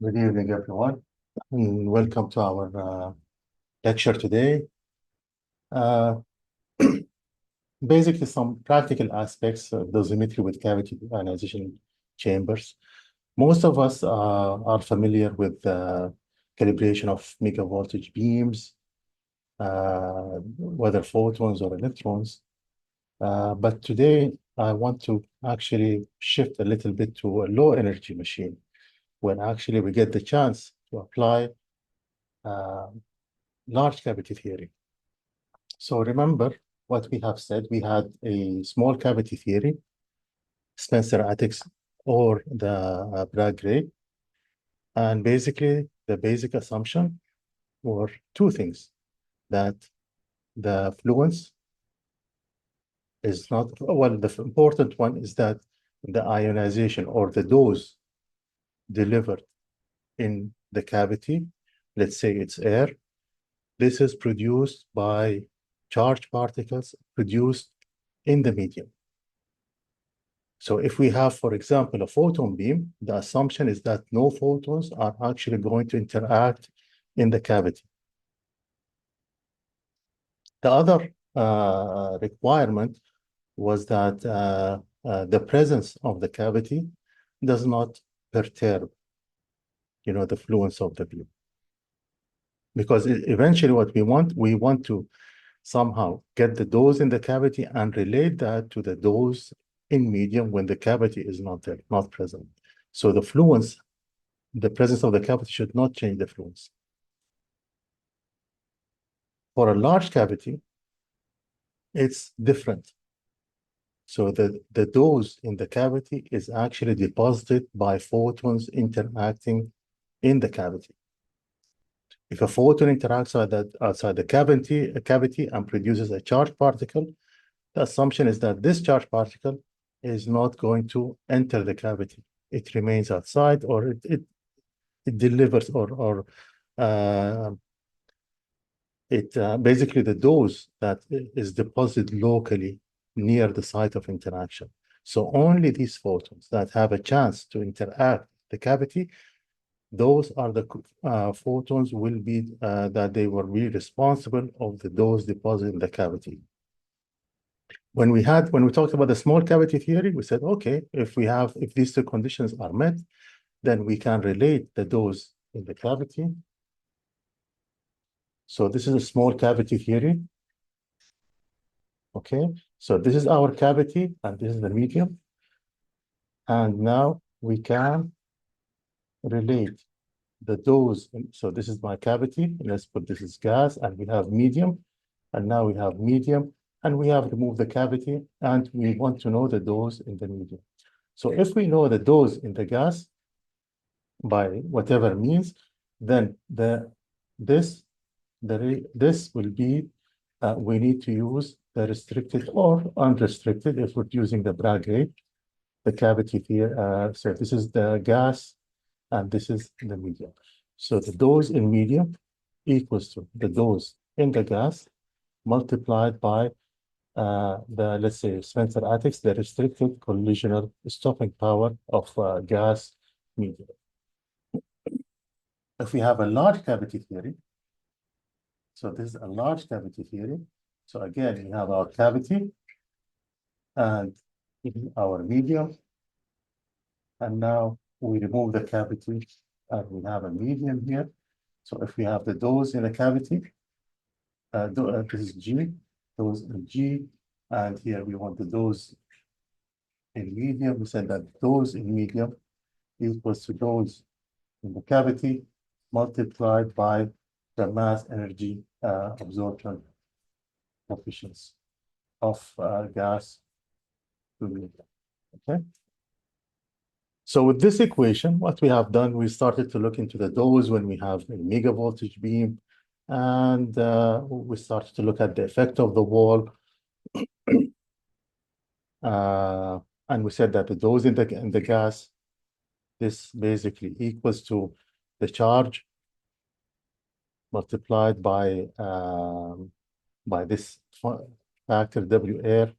Good evening, everyone, and welcome to our lecture today. Uh, Basically, some practical aspects of dosimetry with cavity ionization chambers. Most of us are familiar with calibration of megavoltage beams, whether photons or electrons. But today, I want to actually shift a little bit to a low energy machine, when actually we get the chance to apply large cavity theory. So remember what we have said. We had a small cavity theory, Spencer-Attucks, or the Bragg-Ray. And basically, the basic assumption were two things: that the fluence is not, well, the important one is that the ionization or the dose delivered in the cavity, let's say it's air, this is produced by charged particles produced in the medium. So if we have, for example, a photon beam, the assumption is that no photons are actually going to interact in the cavity. The other requirement was that the presence of the cavity does not perturb, the fluence of the beam. Because eventually what we want to somehow get the dose in the cavity and relate that to the dose in medium when the cavity is not there, not present. So the fluence, the presence of the cavity should not change the fluence. For a large cavity, it's different. So the dose in the cavity is actually deposited by photons interacting in the cavity. If a photon interacts outside the cavity and produces a charged particle, the assumption is that this charged particle is not going to enter the cavity. It remains outside, or it delivers, or basically the dose that is deposited locally near the site of interaction. So only these photons that have a chance to interact the cavity, those are the photons will be that they will be responsible of the dose deposited in the cavity. When we talked about the small cavity theory, we said, okay, if these two conditions are met, then we can relate the dose in the cavity. So this is a small cavity theory. Okay, so this is our cavity and this is the medium. And now we can relate the dose. So this is my cavity. Let's put this is gas, and we have medium. And now we have medium, and we have removed the cavity, and we want to know the dose in the medium. So if we know the dose in the gas by whatever means, then this will be, we need to use the restricted or unrestricted if we're using the Bragg-Ray, the cavity theory. So this is the gas, and this is the medium. So the dose in medium equals to the dose in the gas multiplied by let's say, Spencer-Attucks, the restricted collisional stopping power of gas medium. If we have a large cavity theory, so this is a large cavity theory. So again, we have our cavity and our medium. And now we remove the cavity and we have a medium here. So if we have the dose in a cavity, this is G, dose in G, and here we want the dose in medium. We said that dose in medium equals to dose in the cavity multiplied by the mass energy absorption coefficients of gas to medium. Okay. So with this equation, what we have done, we started to look into the dose when we have a megavoltage beam, and we started to look at the effect of the wall. And we said that the dose in the gas, this basically equals to the charge multiplied by this factor W air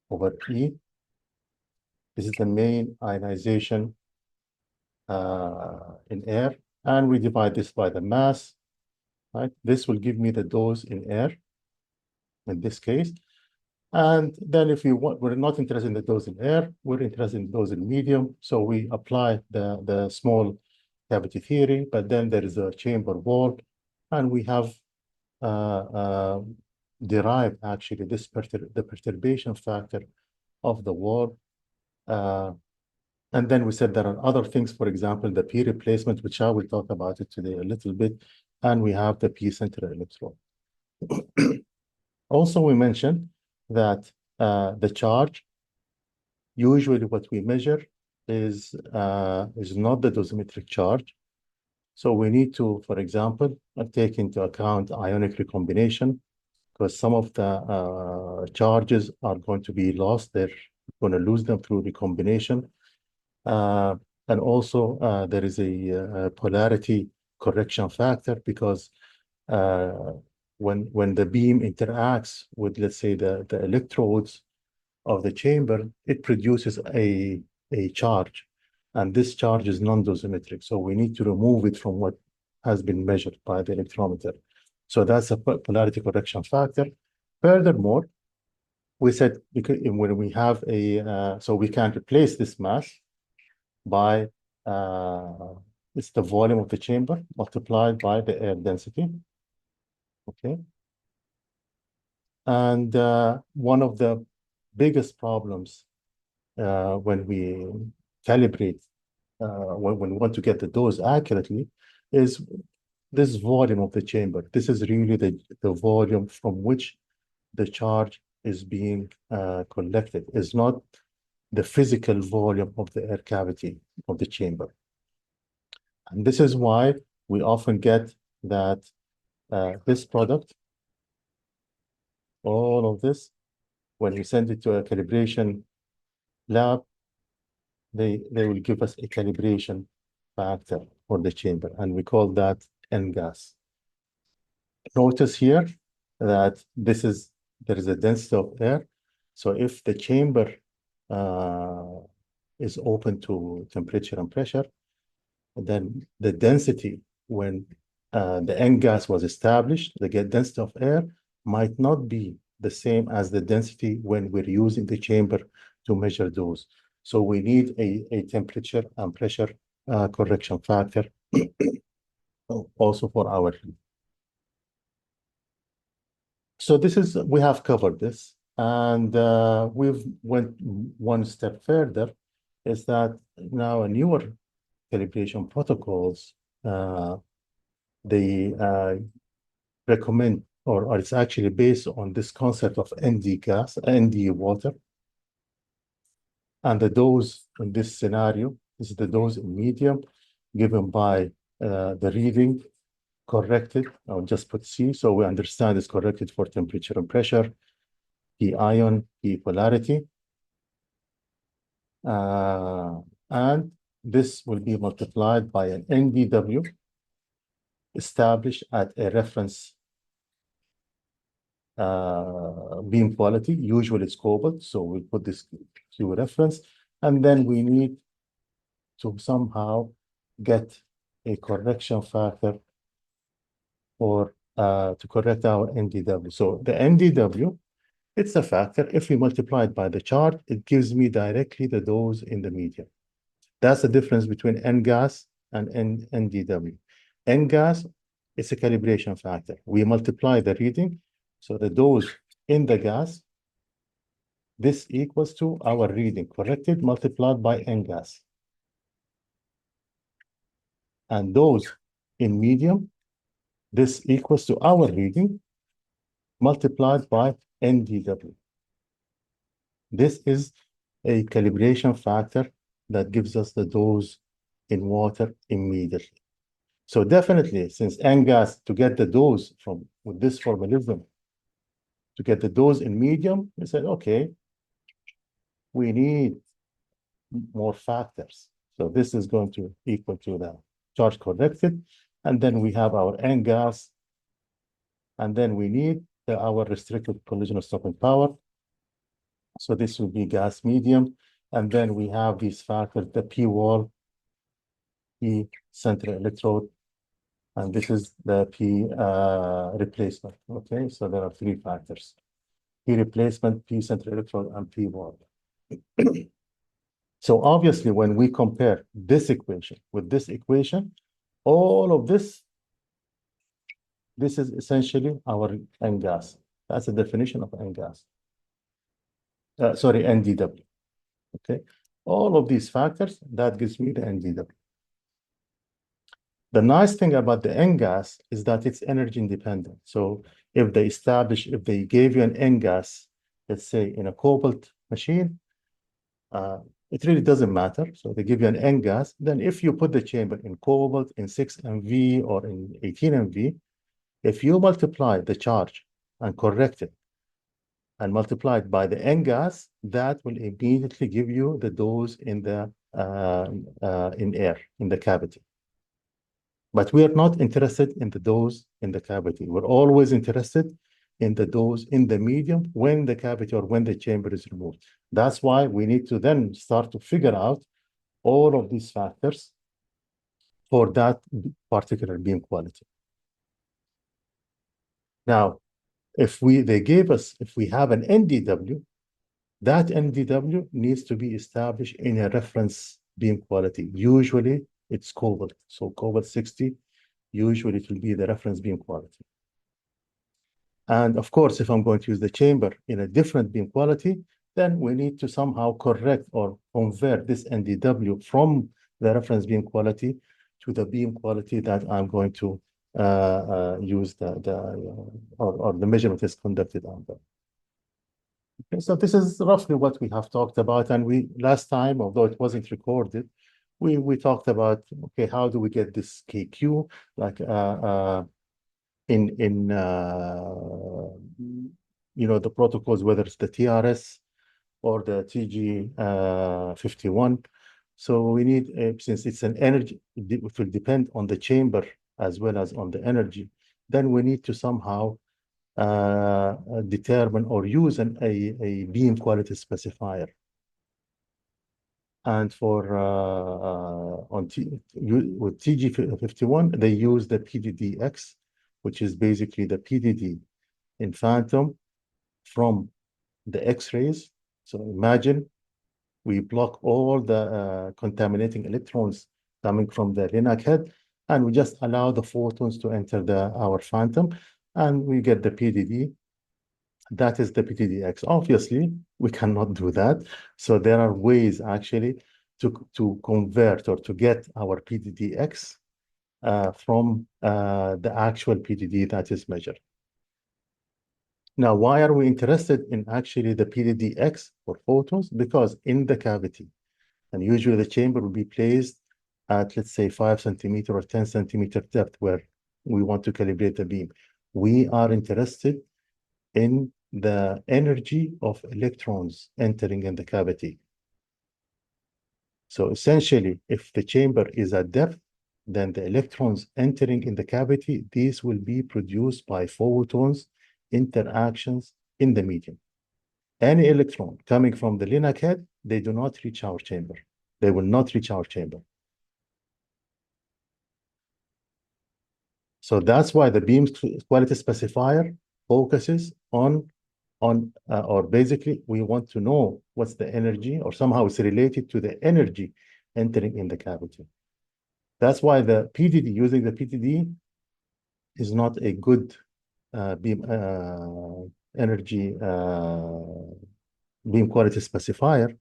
over E. This is the main ionization in air, and we divide this by the mass, right? This will give me the dose in air in this case. And then if you want, we're not interested in the dose in air, we're interested in dose in medium. So we apply the small cavity theory, but then there is a chamber wall, and we have derived actually this the perturbation factor of the wall. And then we said there are other things, for example, the P replacement, which I will talk about it today a little bit, and we have the P central electrode. Also, we mentioned that the charge, usually what we measure is not the dosimetric charge. So we need to, for example, take into account ionic recombination, because some of the charges are going to be lost. They're going to lose them through recombination. And also, there is a polarity correction factor, because when the beam interacts with, let's say, the electrodes of the chamber, it produces a charge, and this charge is non-dosimetric. So we need to remove it from what has been measured by the electrometer. So that's a polarity correction factor. Furthermore, we said because when we have so we can replace this mass by it's the volume of the chamber multiplied by the air density. Okay. And one of the biggest problems when we calibrate, when we want to get the dose accurately, is this volume of the chamber. This is really the volume from which the charge is being collected. It's not the physical volume of the air cavity of the chamber. And this is why we often get that this product, all of this, when we send it to a calibration lab, they will give us a calibration factor for the chamber, and we call that N gas. Notice here that there is a density of air. So if the chamber is open to temperature and pressure, then the density when the N gas was established, the density of air might not be the same as the density when we're using the chamber to measure those. So we need a temperature and pressure correction factor also for our. So we have covered this, and we've went one step further, is that now a newer calibration protocols, they recommend, or it's actually based on this concept of ND gas, ND water. And the dose in this scenario is the dose in medium given by the reading corrected. I'll just put C, so we understand it's corrected for temperature and pressure, P ion, P polarity. And this will be multiplied by an NDW established at a reference beam quality. Usually it's cobalt, so we'll put this Q reference, and then we need to somehow get a correction factor or to correct our NDW. So the NDW, it's a factor. If we multiply it by the chart, it gives me directly the dose in the medium. That's the difference between N gas and NDW. N gas is a calibration factor. We multiply the reading, so the dose in the gas, this equals to our reading corrected multiplied by N gas. And dose in medium, this equals to our reading multiplied by NDW. This is a calibration factor that gives us the dose in water immediately. So definitely, since N gas, to get the dose with this formalism, to get the dose in medium, we said, okay, we need more factors. So this is going to equal to the charge corrected. And then we have our N gas. And then we need our restricted collision stopping power. So this will be gas medium. And then we have these factors, the P wall P center electrode, and this is the P replacement. Okay, so there are three factors: P replacement, P center electrode, and P wall. So obviously, when we compare this equation with this equation, all of this is essentially our N gas. That's the definition of N gas. Sorry, NDW. Okay, all of these factors, that gives me the NDW. The nice thing about the N gas is that it's energy independent. So if they gave you an N gas, let's say in a cobalt machine, it really doesn't matter. So they give you an N gas. Then if you put the chamber in cobalt, in 6 MV or in 18 MV, if you multiply the charge and correct it and multiply it by the N gas, that will immediately give you the dose in the in air, in the cavity. But we are not interested in the dose in the cavity. We're always interested in the dose in the medium when the cavity or when the chamber is removed. That's why we need to then start to figure out all of these factors for that particular beam quality. Now, if we have an NDW, that NDW needs to be established in a reference beam quality. Usually it's cobalt. So cobalt 60, usually it will be the reference beam quality. And of course, if I'm going to use the chamber in a different beam quality, then we need to somehow correct or convert this NDW from the reference beam quality to the beam quality that I'm going to use or the measurement is conducted under. Okay, so this is roughly what we have talked about. And we last time, although it wasn't recorded, we talked about, okay, how do we get this KQ? Like the protocols, whether it's the TRS or the TG51. So we need, since it's an energy, it will depend on the chamber as well as on the energy, then we need to somehow determine or use a beam quality specifier. And for with TG51, they use the PDDX, which is basically the PDD in phantom from the X-rays. So imagine we block all the contaminating electrons coming from the LINAC head, and we just allow the photons to enter our phantom, and we get the PDD. That is the PDDX. Obviously, we cannot do that. So there are ways actually to convert or to get our PDDX from the actual PDD that is measured. Now, why are we interested in actually the PDDX for photons? Because in the cavity, and usually the chamber will be placed at, let's say, 5 centimeter or 10 centimeter depth where we want to calibrate the beam. We are interested in the energy of electrons entering in the cavity. So essentially, if the chamber is at depth, then the electrons entering in the cavity, these will be produced by photons interactions in the medium. Any electron coming from the LINAC head, they do not reach our chamber. They will not reach our chamber. So that's why the beam quality specifier focuses on or basically we want to know what's the energy, or somehow it's related to the energy entering in the cavity. That's why the PDD, using the PDD is not a good beam energy beam quality specifier,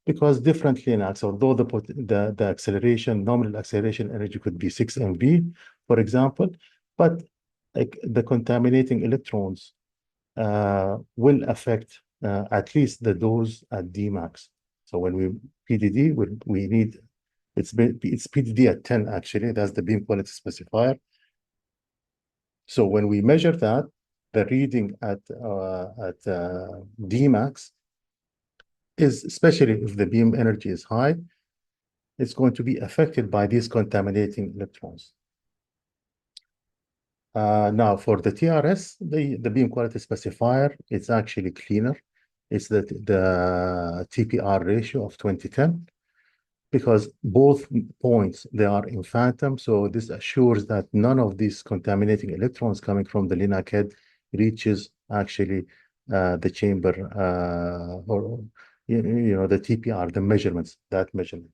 because different LINACs, although the acceleration, nominal acceleration energy could be 6 MV, for example, but like the contaminating electrons will affect at least the dose at Dmax. So when we PDD, we need it's PDD at 10 actually. That's the beam quality specifier. So when we measure that, the reading at Dmax is, especially if the beam energy is high, it's going to be affected by these contaminating electrons. Now, for the TRS, the beam quality specifier, it's actually cleaner. It's the TPR ratio of 2010. because both points, they are in phantom. So this assures that none of these contaminating electrons coming from the LINAC head reaches actually the chamber or the TPR, the measurements, that measurement.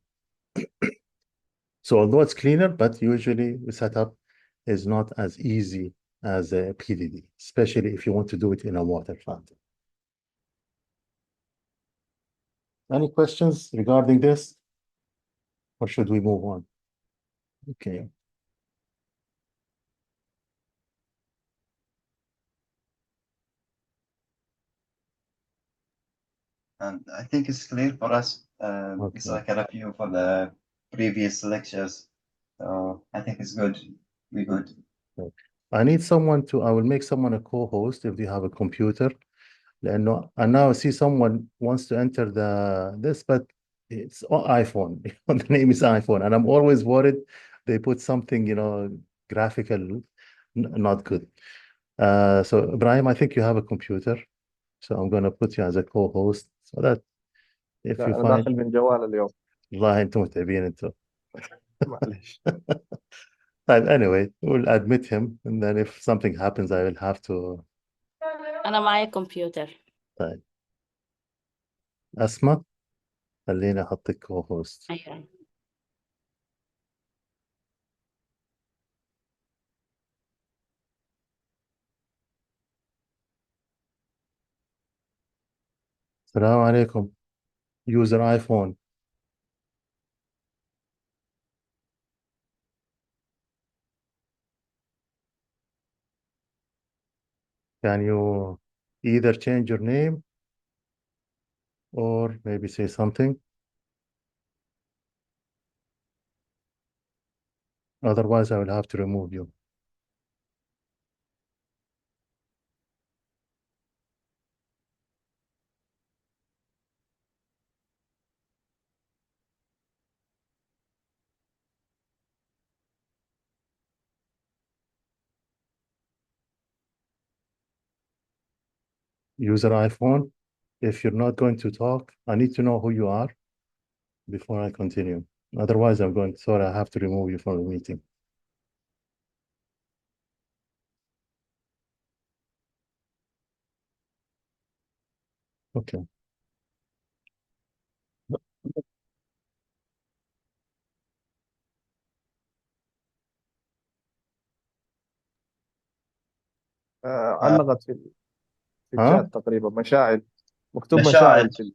So although it's cleaner, but usually the setup is not as easy as a PDD, especially if you want to do it in a water fountain. Any questions regarding this? Or should we move on? Okay. And I think it's clear for us. It's Okay. like a review for the previous lectures. So I think it's good. We're good. I need someone I will make someone a co-host if they have a computer. لأنه I now see someone wants to enter this, but it's on iPhone. The name is iPhone, and I'm always worried they put something, graphical, not good. So Ibrahim, I think you have a computer, so I'm gonna put you as a co-host so that if لا you انا find داخل من جوال اليوم. والله انتم متعبين انتم. معلش. But anyway, we'll admit him, and then if something happens, I will have to. أنا معايا كمبيوتر. طيب. أسمع خليني أحطك co-host. أيوة. السلام عليكم. User iPhone. Can you either change your name or maybe say something? Otherwise, I will have to remove you. User iPhone, if you're not going to talk, I need to know who you are before I continue. Otherwise, sorry, I have to remove you from the meeting. Okay. علقت في ها؟ الشات تقريبا مشاعل، مكتوب مشاعل. مشاعل في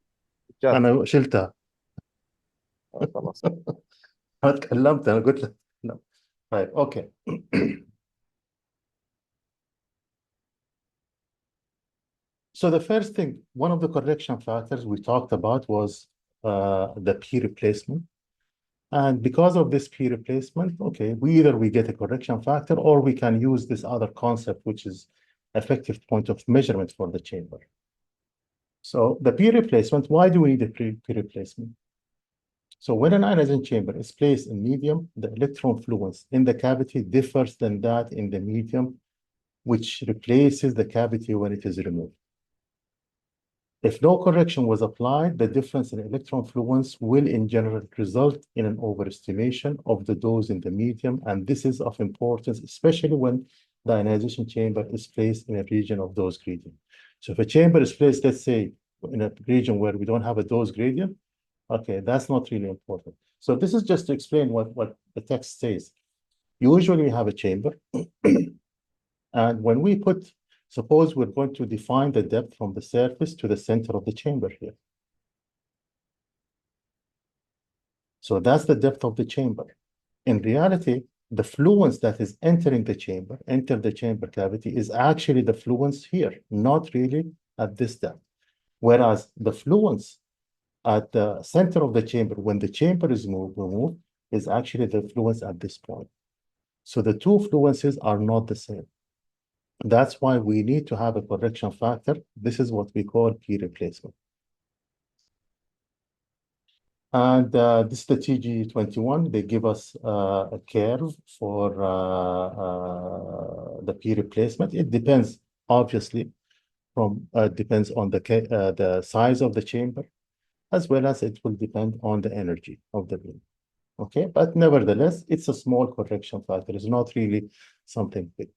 الشات. أنا شلتها. خلاص. أنا تكلمت، أنا قلت لك لا. طيب أوكي. So the first thing, one of the correction factors we talked about was the P replacement. And because of this P replacement, okay, we get a correction factor or we can use this other concept, which is effective point of measurement for the chamber. So the P replacement, why do we need a P replacement? So when an ionization chamber is placed in medium, the electron fluence in the cavity differs than that in the medium, which replaces the cavity when it is removed. If no correction was applied, the difference in electron fluence will in general result in an overestimation of the dose in the medium, and this is of importance, especially when the ionization chamber is placed in a region of dose gradient. So if a chamber is placed, let's say, in a region where we don't have a dose gradient, okay, that's not really important. So this is just to explain what the text says. Usually we have a chamber, and when we suppose we're going to define the depth from the surface to the center of the chamber here. So that's the depth of the chamber. In reality, the fluence that is entering the chamber, enter the chamber cavity, is actually the fluence here, not really at this depth. Whereas the fluence at the center of the chamber, when the chamber is removed, is actually the fluence at this point. So the two fluences are not the same. That's why we need to have a correction factor. This is what we call P replacement. And this is the TG21. They give us a curve for the P replacement. It depends, obviously, depends on the size of the chamber as well as it will depend on the energy of the beam. Okay, but nevertheless, it's a small correction factor. It's not really something big.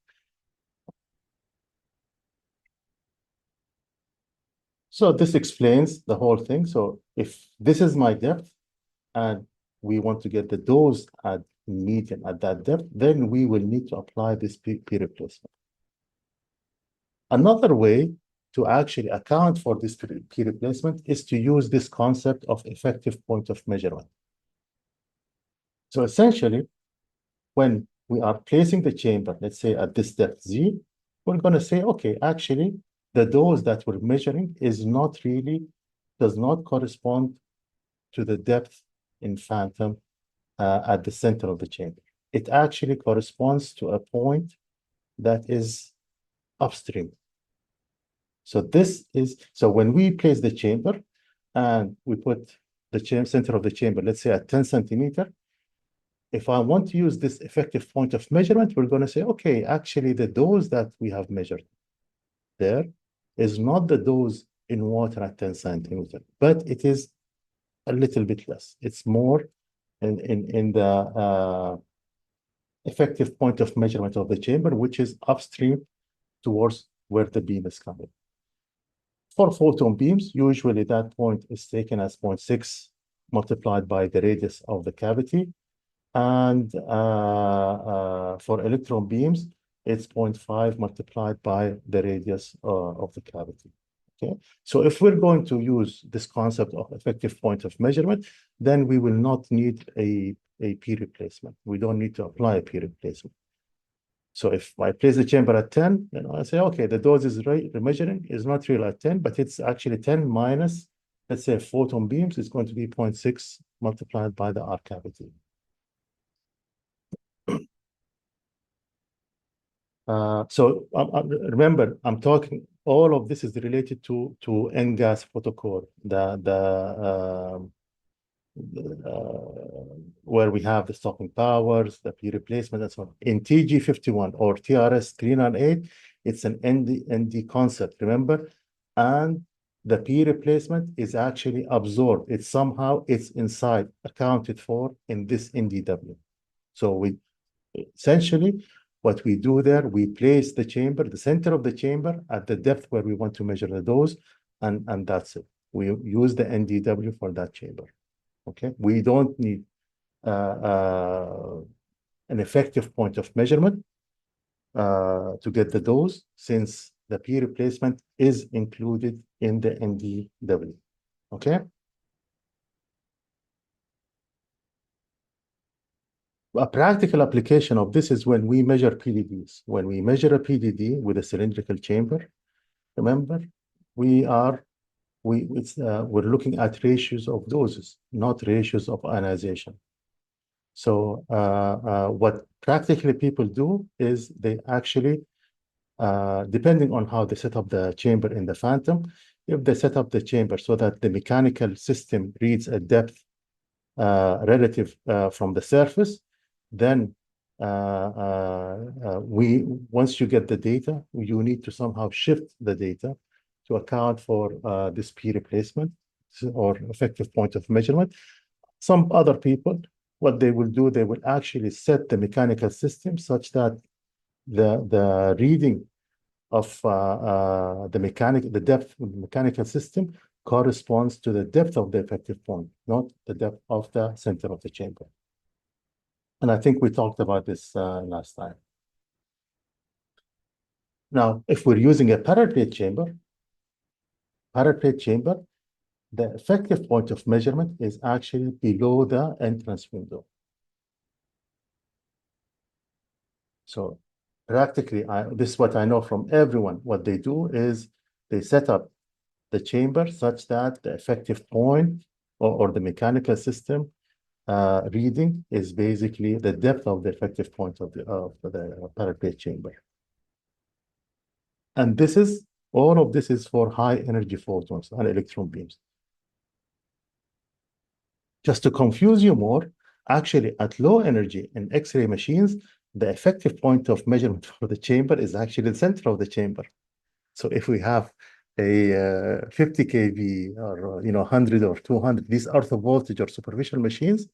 So this explains the whole thing. So if this is my depth and we want to get the dose at median at that depth, then we will need to apply this P replacement. Another way to actually account for this P replacement is to use this concept of effective point of measurement. So essentially, when we are placing the chamber, let's say at this depth Z, we're going to say, okay, actually, the dose that we're measuring is not really, does not correspond to the depth in phantom at the center of the chamber. It actually corresponds to a point that is upstream. So this is, so when we place the chamber and we put the center of the chamber, let's say at 10 centimeter, if I want to use this effective point of measurement, we're going to say, okay, actually the dose that we have measured there is not the dose in water at 10 centimeter, but it is a little bit less. It's more in the effective point of measurement of the chamber, which is upstream towards where the beam is coming. For photon beams, usually that point is taken as 0.6 multiplied by the radius of the cavity. And for electron beams, it's 0.5 multiplied by the radius of the cavity. Okay, so if we're going to use this concept of effective point of measurement, then we will not need a P replacement. We don't need to apply a P replacement. So if I place the chamber at 10, then I say, okay, the dose is right, the measuring is not real at 10, but it's actually 10 minus, let's say, photon beams is going to be 0.6 multiplied by the R cavity. So remember, I'm talking, all of this is related to N-gas protocol, where we have the stopping powers, the P replacement, and so on. In TG51 or TRS 398, it's an ND concept, remember? And the P replacement is actually absorbed. It's somehow, it's inside, accounted for in this NDW. So we essentially, what we do there, we place the chamber, the center of the chamber at the depth where we want to measure the dose, and that's it. We use the NDW for that chamber. Okay, we don't need an effective point of measurement to get the dose, since the P replacement is included in the NDW. Okay. A practical application of this is when we measure PDDs. When we measure a PDD with a cylindrical chamber, remember, we're looking at ratios of doses, not ratios of ionization. So what practically people do is they actually, depending on how they set up the chamber in the phantom, if they set up the chamber so that the mechanical system reads a depth relative from the surface, then once you get the data, you need to somehow shift the data to account for this P replacement or effective point of measurement. Some other people, what they will do, they will actually set the mechanical system such that the reading of the depth of the mechanical system corresponds to the depth of the effective point, not the depth of the center of the chamber. And I think we talked about this last time. Now, if we're using a parallel plate chamber, the effective point of measurement is actually below the entrance window. So practically, this is what I know from everyone. What they do is they set up the chamber such that the effective point or the mechanical system reading is basically the depth of the effective point of the parallel plate chamber. And all of this is for high energy photons and electron beams. Just to confuse you more, actually at low energy in X-ray machines, the effective point of measurement for the chamber is actually the center of the chamber. So if we have a 50 kV or 100 or 200, these orthovoltage or superficial machines,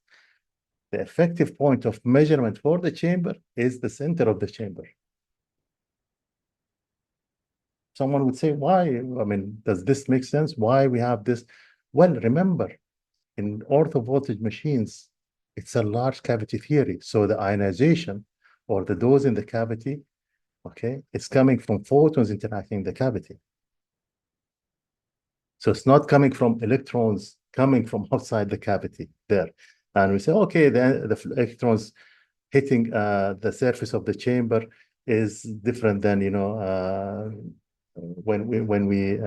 the effective point of measurement for the chamber is the center of the chamber. Someone would say, why? I mean, does this make sense? Why we have this? Well, remember, in orthovoltage machines, it's a large cavity theory. So the ionization or the dose in the cavity, okay, it's coming from photons interacting in the cavity. So it's not coming from electrons coming from outside the cavity there. And we say, okay, then the electrons hitting the surface of the chamber is different than, when we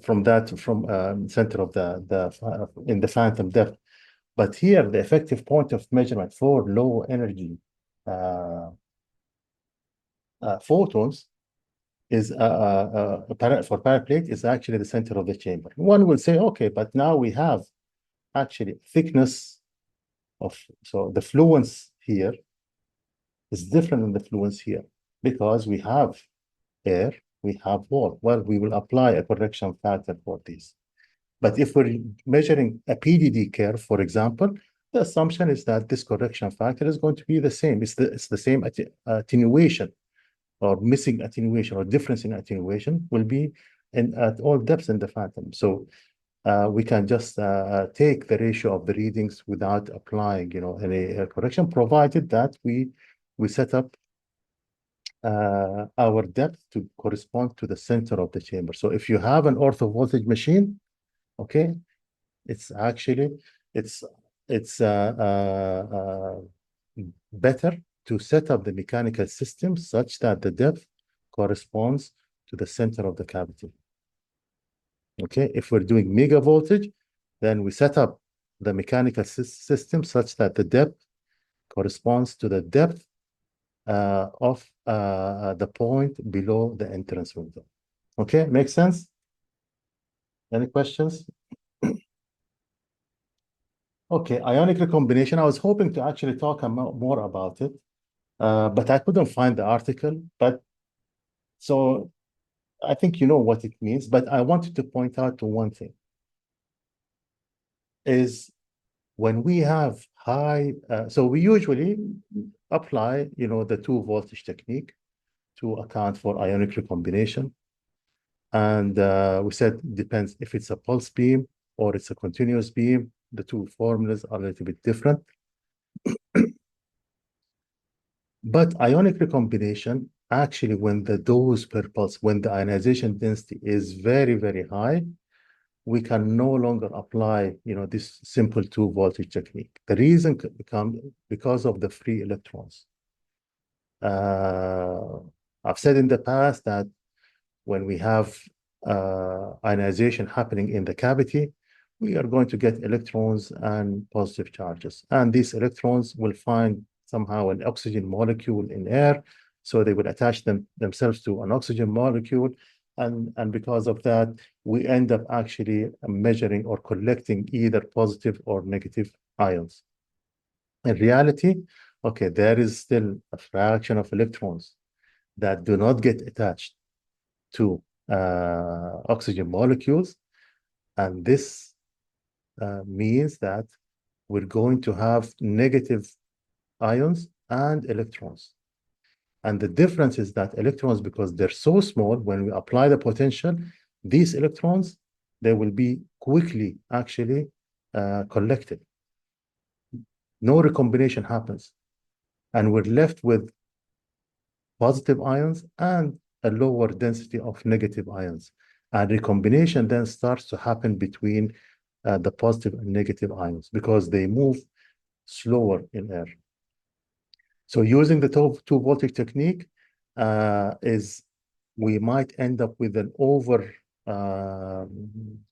from center of the in the phantom depth. But here, the effective point of measurement for low energy photons is for paraplate is actually the center of the chamber. One will say, okay, but now we have actually thickness of, so the fluence here is different than the fluence here because we have air, we have wall. Well, we will apply a correction factor for this. But if we're measuring a PDD curve, for example, the assumption is that this correction factor is going to be the same. It's the same attenuation or missing attenuation or difference in attenuation will be at all depths in the phantom. So we can just take the ratio of the readings without applying, any correction, provided that we set up our depth to correspond to the center of the chamber. So if you have an orthovoltage machine, okay, it's actually better to set up the mechanical system such that the depth corresponds to the center of the cavity. Okay, if we're doing mega voltage, then we set up the mechanical system such that the depth corresponds to the depth of the point below the entrance window. Okay, makes sense? Any questions? Okay, ionic recombination. I was hoping to actually talk more about it, but I couldn't find the article. But so I think you know what it means, but I wanted to point out to one thing. Is when we have high, so we usually apply, the 2 voltage technique to account for ionic recombination. And we said depends if it's a pulse beam or it's a continuous beam. The two formulas are a little bit different. But ionic recombination, actually, when the dose per pulse, when the ionization density is very, very high, we can no longer apply, this simple 2 voltage technique. The reason comes because of the free electrons. I've said in the past that when we have ionization happening in the cavity, we are going to get electrons and positive charges. And these electrons will find somehow an oxygen molecule in air. So they will attach themselves to an oxygen molecule. And because of that, we end up actually measuring or collecting either positive or negative ions. In reality, okay, there is still a fraction of electrons that do not get attached to oxygen molecules. And this means that we're going to have negative ions and electrons. And the difference is that electrons, because they're so small, when we apply the potential, these electrons, they will be quickly actually collected. No recombination happens. And we're left with positive ions and a lower density of negative ions. And recombination then starts to happen between the positive and negative ions because they move slower in air. So using the 2 voltage technique we might end up with an over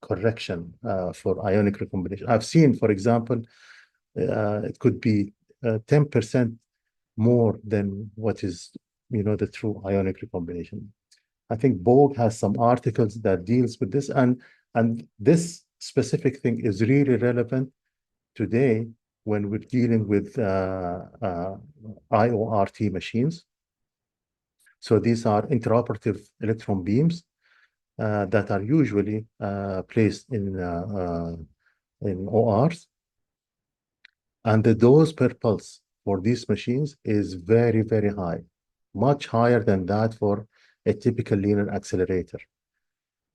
correction for ionic recombination. I've seen, for example, it could be 10% more than what is, the true ionic recombination. I think Bogue has some articles that deals with this, and this specific thing is really relevant today when we're dealing with IORT machines. So these are interoperative electron beams that are usually placed in ORs. And the dose per pulse for these machines is very, very high, much higher than that for a typical linear accelerator.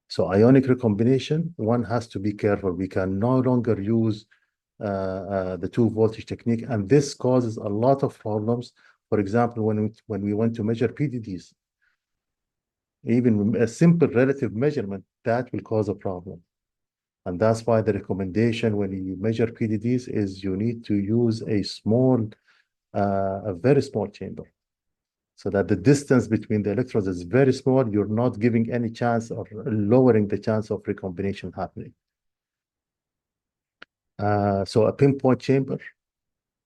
So ionic recombination, one has to be careful. We can no longer use the 2-voltage technique, and this causes a lot of problems. For example, when we want to measure PDDs, even a simple relative measurement, that will cause a problem. And that's why the recommendation when you measure PDDs is you need to use a very small chamber, so that the distance between the electrodes is very small. You're not giving any chance or lowering the chance of recombination happening. So a pinpoint chamber,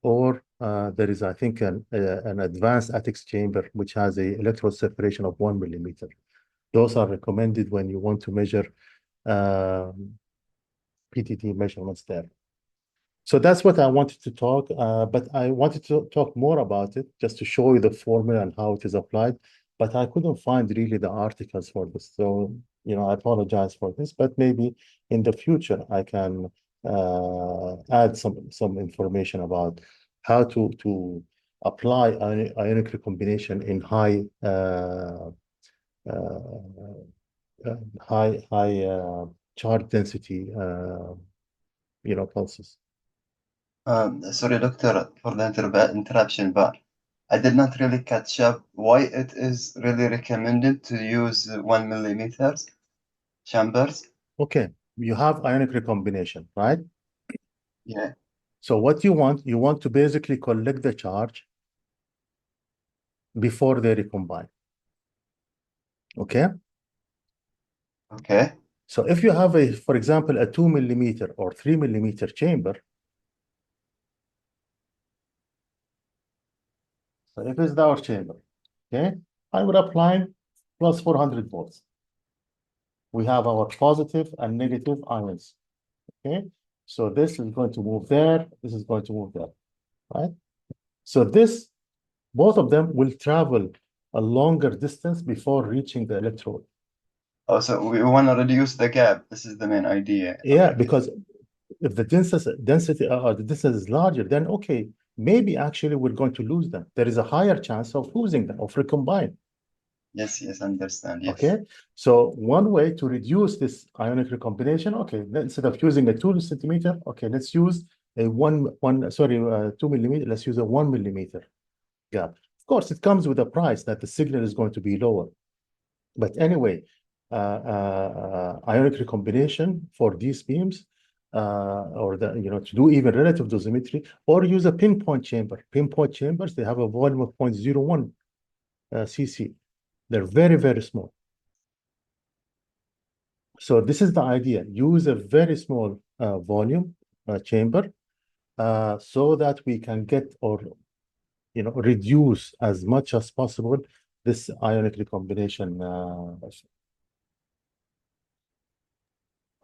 or there is, I think, an advanced ATIX chamber, which has a electrode separation of 1 millimeter. Those are recommended when you want to measure PTT measurements there. So that's what I wanted to talk, but I wanted to talk more about it just to show you the formula and how it is applied, but I couldn't find really the articles for this. So, I apologize for this, but maybe in the future I can add some information about how to apply ionic recombination in high charge density, pulses. Sorry, doctor, for the interruption, but I did not really catch up why it is really recommended to use 1 millimeters chambers. Okay, you have ionic recombination, right? Yeah. So what you want to basically collect the charge before they recombine. Okay? Okay. So if you have for example, a 2 millimeter or 3 millimeter chamber, so if it's our chamber, okay, I would apply plus 400 volts. We have our positive and negative ions, okay? So this is going to move there, this is going to move there, right? So both of them will travel a longer distance before reaching the electrode. Oh, so we want to reduce the gap. This is the main idea. Yeah, because if the the distance is larger, then okay, maybe actually we're going to lose them. There is a higher chance of losing them, of recombine. Yes, understand. Yes. Okay, so one way to reduce this ionic recombination, okay, instead of using a 2 centimeter, okay, let's use a 2 millimeter, let's use a 1 millimeter gap. Of course, it comes with a price that the signal is going to be lower. But anyway, ionic recombination for these beams, or to do even relative dosimetry, or use a pinpoint chamber. Pinpoint chambers, they have a volume of 0.01 cc. They're very, very small. So this is the idea. Use a very small volume chamber so that we can get or reduce as much as possible this ionic recombination.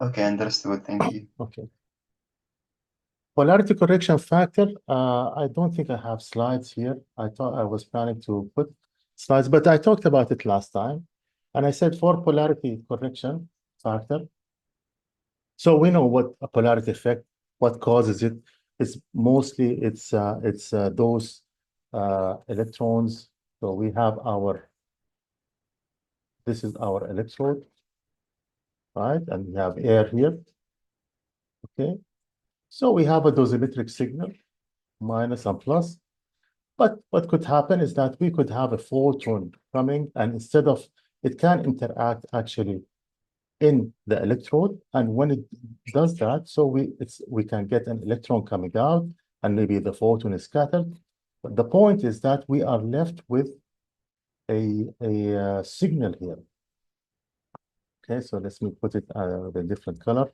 Okay, understood. Thank you. Okay. Polarity correction factor. I don't think I have slides here. I thought I was planning to put slides, but I talked about it last time. And I said for polarity correction factor. So we know what a polarity effect, what causes it. It's mostly those electrons. So we have this is our electrode, right? And we have air here. Okay. So we have a dosimetric signal, minus and plus. But what could happen is that we could have a photon coming, and instead of it can interact actually in the electrode, and when it does that, so we can get an electron coming out, and maybe the photon is scattered. But the point is that we are left with a signal here. Okay, so let me put it with a different color.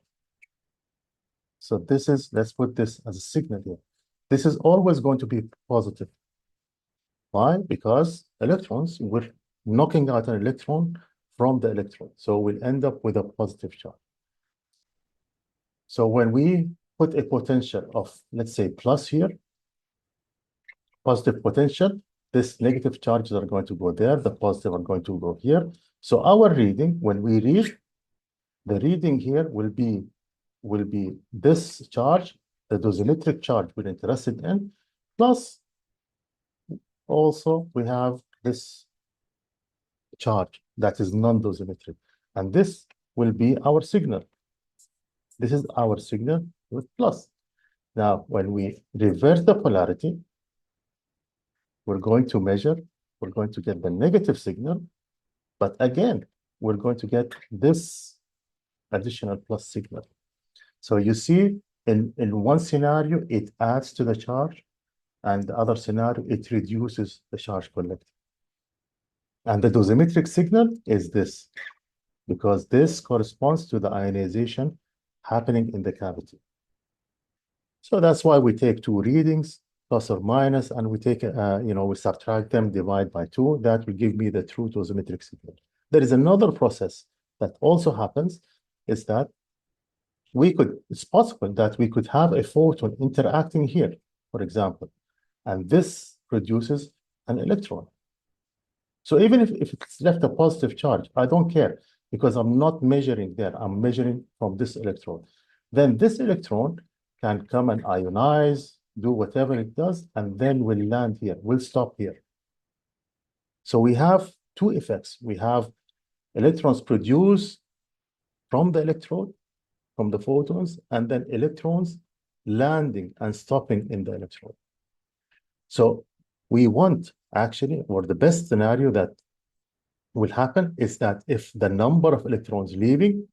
So let's put this as a signal here. This is always going to be positive. Why? Because electrons, we're knocking out an electron from the electrode. So we'll end up with a positive charge. So when we put a potential of, let's say, plus here, positive potential, this negative charges are going to go there, the positive are going to go here. So our reading, when we read, The reading here will be this charge, the dosimetric charge we're interested in, plus also we have this charge that is non-dosimetric. And this will be our signal. This is our signal with plus. Now, when we reverse the polarity, we're going to measure, we're going to get the negative signal, but again, we're going to get this additional plus signal. So you see, in one scenario, it adds to the charge, and the other scenario, it reduces the charge collected. And the dosimetric signal is this, because this corresponds to the ionization happening in the cavity. So that's why we take two readings, plus or minus, and we take, we subtract them, divide by 2. That will give me the true dosimetric signal. There is another process that also happens, is that it's possible that we could have a photon interacting here, for example, and this produces an electron. So even if it's left a positive charge, I don't care, because I'm not measuring there, I'm measuring from this electron. Then this electron can come and ionize, do whatever it does, and then will land here, will stop here. So we have two effects. We have electrons produced from the electrode, from the photons, and then electrons landing and stopping in the electrode. So we want, actually, or the best scenario that will happen is that if the number of electrons leaving,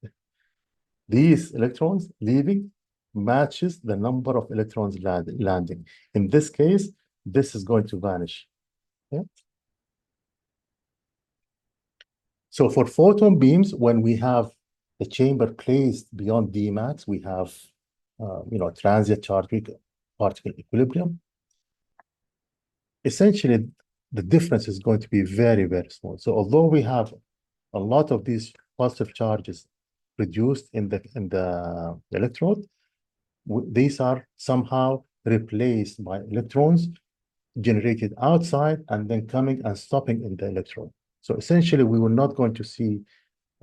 these electrons leaving matches the number of electrons landing. In this case, this is going to vanish. Okay? So for photon beams, when we have the chamber placed beyond D max, we have transient charge particle equilibrium. Essentially, the difference is going to be very, very small. So although we have a lot of these positive charges produced in the electrode, these are somehow replaced by electrons generated outside and then coming and stopping in the electrode. So essentially, we were not going to see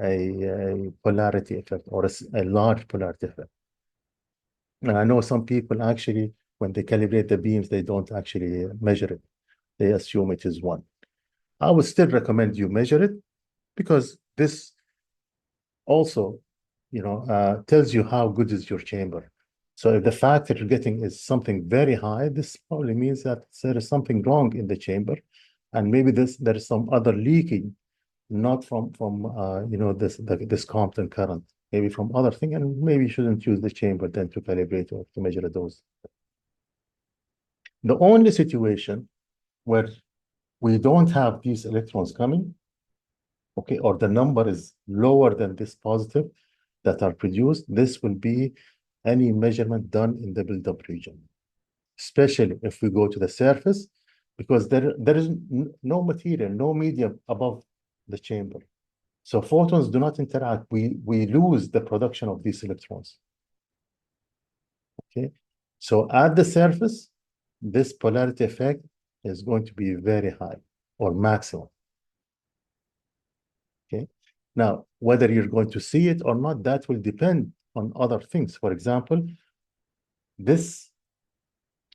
a polarity effect or a large polarity effect. And I know some people actually, when they calibrate the beams, they don't actually measure it. They assume it is 1. I would still recommend you measure it, because this also, tells you how good is your chamber. So if the fact that you're getting is something very high, this probably means that there is something wrong in the chamber, and maybe there is some other leaking, not from this Compton current, maybe from other thing, and maybe you shouldn't use the chamber then to calibrate or to measure a dose. The only situation where we don't have these electrons coming, okay, or the number is lower than this positive that are produced, this will be any measurement done in the build-up region, especially if we go to the surface, because there is no material, no medium above the chamber. So photons do not interact. We lose the production of these electrons. Okay, so at the surface, this polarity effect is going to be very high or maximum. Okay, now whether you're going to see it or not, that will depend on other things. For example, this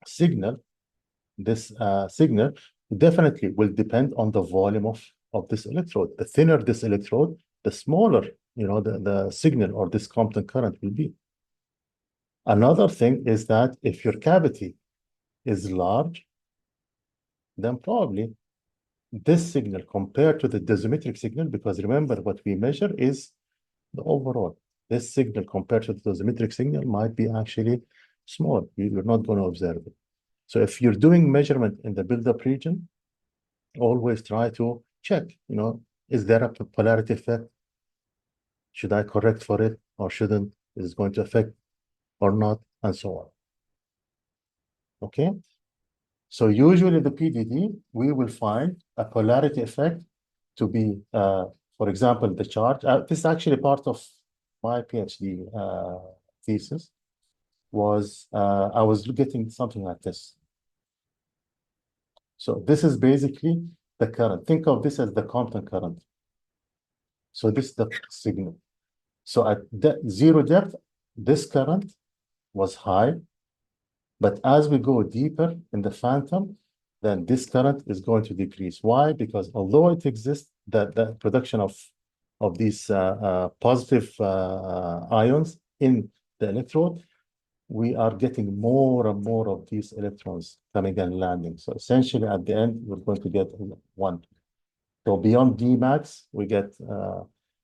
signal definitely will depend on the volume of this electrode. The thinner this electrode, the smaller the signal or this Compton current will be. Another thing is that if your cavity is large, then probably this signal compared to the dosimetric signal, because remember what we measure is the overall. This signal compared to the dosimetric signal might be actually small. You're not going to observe it. So if you're doing measurement in the build-up region, always try to check, is there a polarity effect? Should I correct for it or shouldn't? Is it going to affect or not? And so on. Okay? So usually the PDD, we will find a polarity effect to be, for example, the charge. This is actually part of my PhD thesis. I was getting something like this. So this is basically the current. Think of this as the Compton current. So this is the signal. So at zero depth, this current was high, but as we go deeper in the phantom, then this current is going to decrease. Why? Because although it exists, the production of these positive ions in the electrode, we are getting more and more of these electrons coming and landing. So essentially, at the end, we're going to get one. So beyond D max, we get,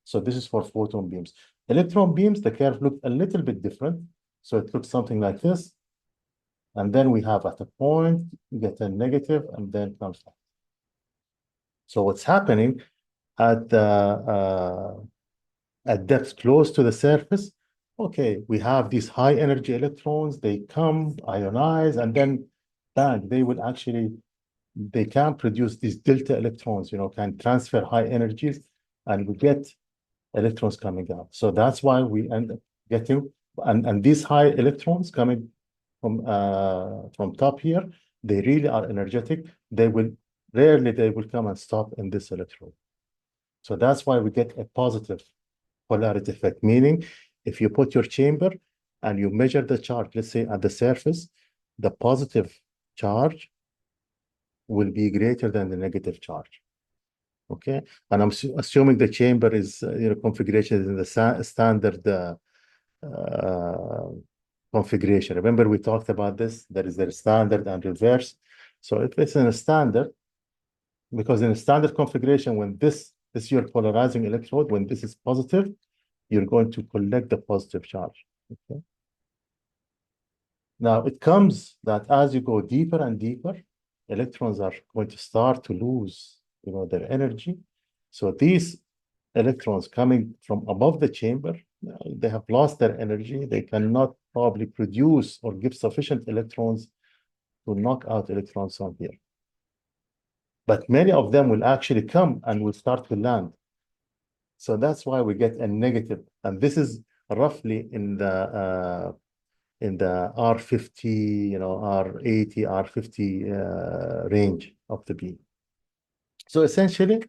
so this is for photon beams. Electron beams, the curve looks a little bit different. So it looks something like this. And then we have at a point, we get a negative and then comes down. So what's happening at depth close to the surface, okay, we have these high energy electrons, they come, ionize, and then bang, they can produce these delta electrons, can transfer high energies, and we get electrons coming out. So that's why we end up getting, and these high electrons coming from top here, they really are energetic. Rarely they will come and stop in this electrode. So that's why we get a positive polarity effect, meaning if you put your chamber and you measure the charge, let's say at the surface, the positive charge will be greater than the negative charge. Okay, and I'm assuming the chamber is configuration is in the standard configuration. Remember we talked about this. There is a standard and reverse. So if it's in a standard, because in a standard configuration, when this is your polarizing electrode, when this is positive, you're going to collect the positive charge. Okay. Now it comes that as you go deeper and deeper, electrons are going to start to lose, their energy. So these electrons coming from above the chamber, they have lost their energy. They cannot probably produce or give sufficient electrons to knock out electrons from here. But many of them will actually come and will start to land. So that's why we get a negative. And this is roughly in the R50, R80, R50 range of the beam. So essentially,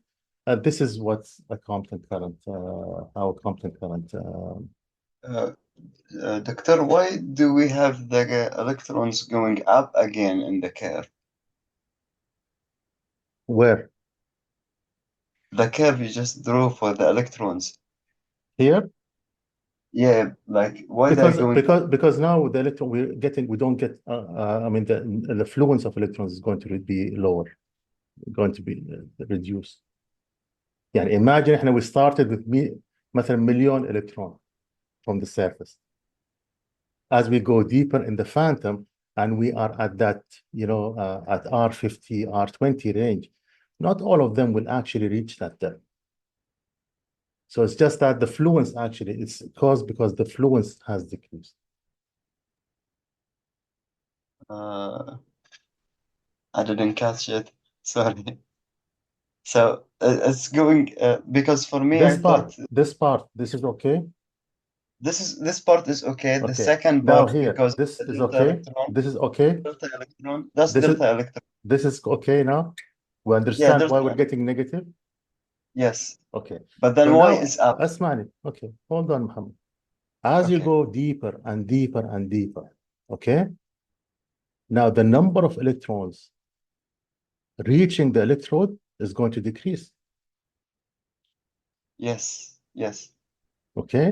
this is what's a Compton current, our Compton current. Doctor, why do we have the electrons going up again in the curve? Where? The curve you just drew for the electrons. Here? Yeah, like why they're going because now the electron we don't get. I mean the fluence of electrons is going to be lower, going to be reduced. يعني imagine احنا we started with مثلا million electron from the surface. As we go deeper in the phantom and we are at that, at R50, R20 range, not all of them will actually reach that depth. So it's just that the fluence actually, it's caused because the fluence has decreased. I didn't catch it. Sorry. So it's going because for me I thought this is okay. this part is okay. The Okay. second Now part here, because this the is delta okay. electron, This is okay. delta electron. That's This delta electron. This is okay now. We Yeah, understand delta why we're getting negative. Yes. Okay. But then So why now, is up? Asmani. Okay. Hold on, Muhammad. As you Okay. go deeper and deeper and deeper, okay? Now the number of electrons reaching the electrode is going to decrease. Yes. Yes. Okay?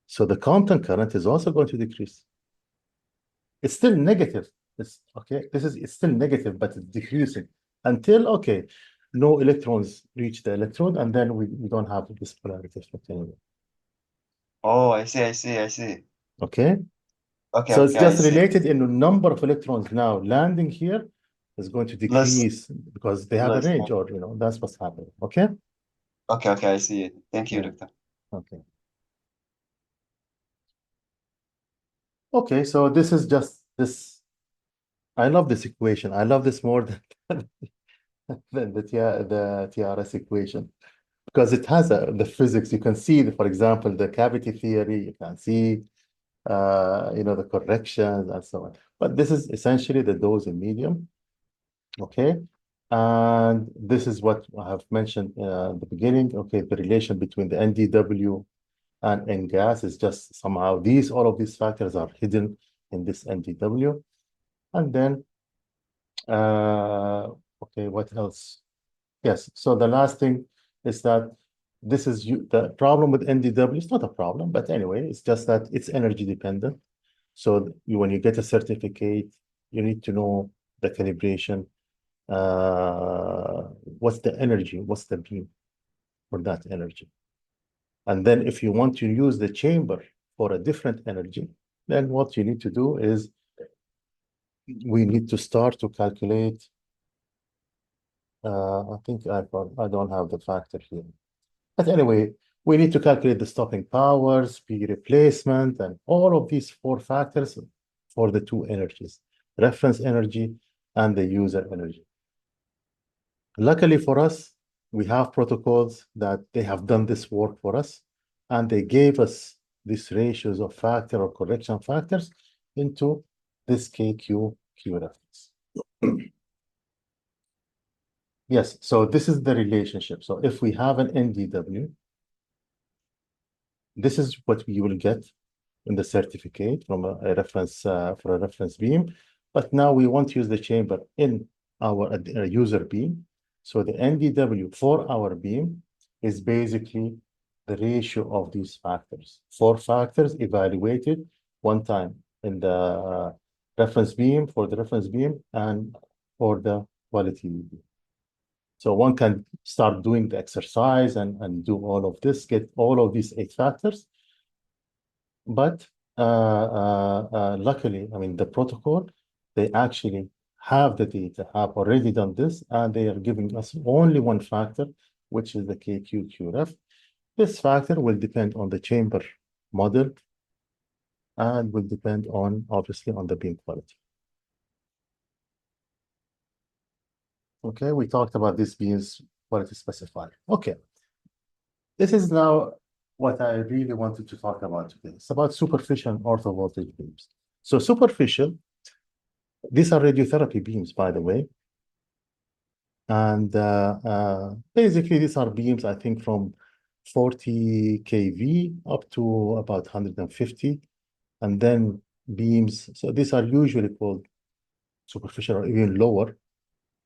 So the Compton current is also going to decrease. It's still negative. It's okay. It's still negative, but it's decreasing until no electrons reach the electrode, and then we don't have this polarity effect anymore. Oh, I see. Okay. Okay, So it's okay, I just see. related in the number of electrons now landing here is going to decrease because they have a less. range, or that's what's happening. Okay. Okay, I see it. Thank you, Yeah. Doctor. Okay. Okay, so this is just this. I love this equation. I love this more than the TRS equation because it has the physics. You can see, for example, the cavity theory. You can see, the corrections and so on. But this is essentially the dose in medium. Okay. And this is what I have mentioned at the beginning. Okay, the relation between the NDW And in gas, it's just somehow all of these factors are hidden in this NDW. And then, okay, what else? Yes, so the last thing is that this is the problem with NDW. It's not a problem, but anyway, it's just that it's energy dependent. So when you get a certificate, you need to know the calibration. What's the energy? What's the beam for that energy? And then if you want to use the chamber for a different energy, then what you need to do is we need to start to calculate. I think I don't have the factor here. But anyway, we need to calculate the stopping power, speed replacement, and all of these 4 factors for the 2 energies, reference energy and the user energy. Luckily for us, we have protocols that they have done this work for us, and they gave us these ratios of factor or correction factors into this KQ reference. Yes, so this is the relationship. So if we have an NDW, this is what we will get in the certificate from a reference for a reference beam. But now we want to use the chamber in our user beam. So the NDW for our beam is basically the ratio of these factors. 4 factors evaluated 1 time in the reference beam, for the reference beam, and for the quality beam. So one can start doing the exercise and do all of this, get all of these 8 factors. But luckily, I mean, the protocol, they actually have the data, have already done this, and they are giving us only 1 factor, which is the KQQRF. This factor will depend on the chamber model and will depend on, obviously, on the beam quality. Okay, we talked about this beams quality specifier. Okay, this is now what I really wanted to talk about today. It's about superficial and orthovoltage beams. So superficial, these are radiotherapy beams, by the way. And basically, these are beams, I think, from 40 kV up to about 150. And then beams, so these are usually called superficial or even lower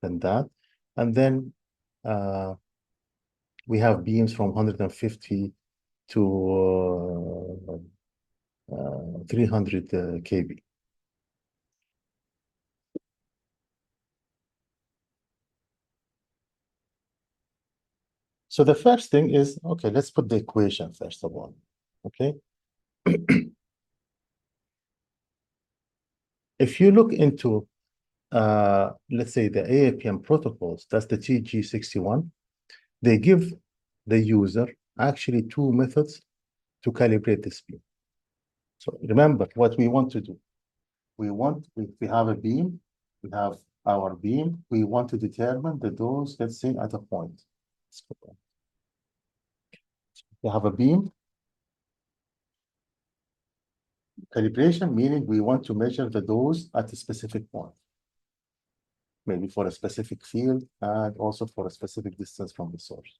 than that. And then we have beams from 150 to 300 kV. So the first thing is, okay, let's put the equation first of all, okay? If you look into, let's say the AAPM protocols, that's the TG61, they give the user actually 2 methods to calibrate this beam. So remember what we want to do. We have a beam, we have our beam, we want to determine the dose, let's say, at a point. We have a beam. Calibration, meaning we want to measure the dose at a specific point. Maybe for a specific field and also for a specific distance from the source.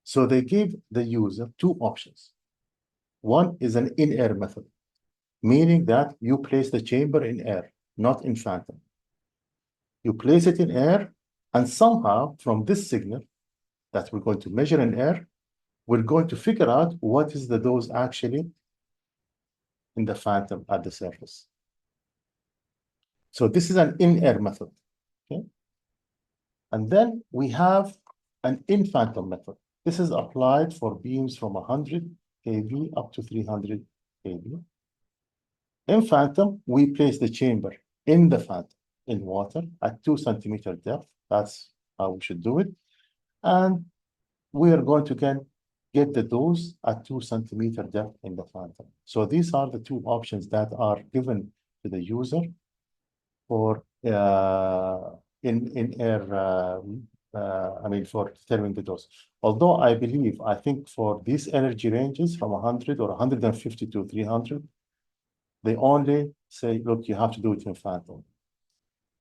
So they give the user 2 options. One is an in-air method, meaning that you place the chamber in air, not in phantom. You place it in air, and somehow from this signal that we're going to measure in air, we're going to figure out what is the dose actually in the phantom at the surface. So this is an in-air method, okay? And then we have an in-phantom method. This is applied for beams from 100 kV up to 300 kV. In phantom, we place the chamber in the phantom, in water, at 2 centimeter depth. That's how we should do it. And we are going to get the dose at 2 centimeter depth in the phantom. So these are the 2 options that are given to the user for in air, I mean, for determining the dose. Although I think for these energy ranges from 100 or 150 to 300, they only say, look, you have to do it in phantom.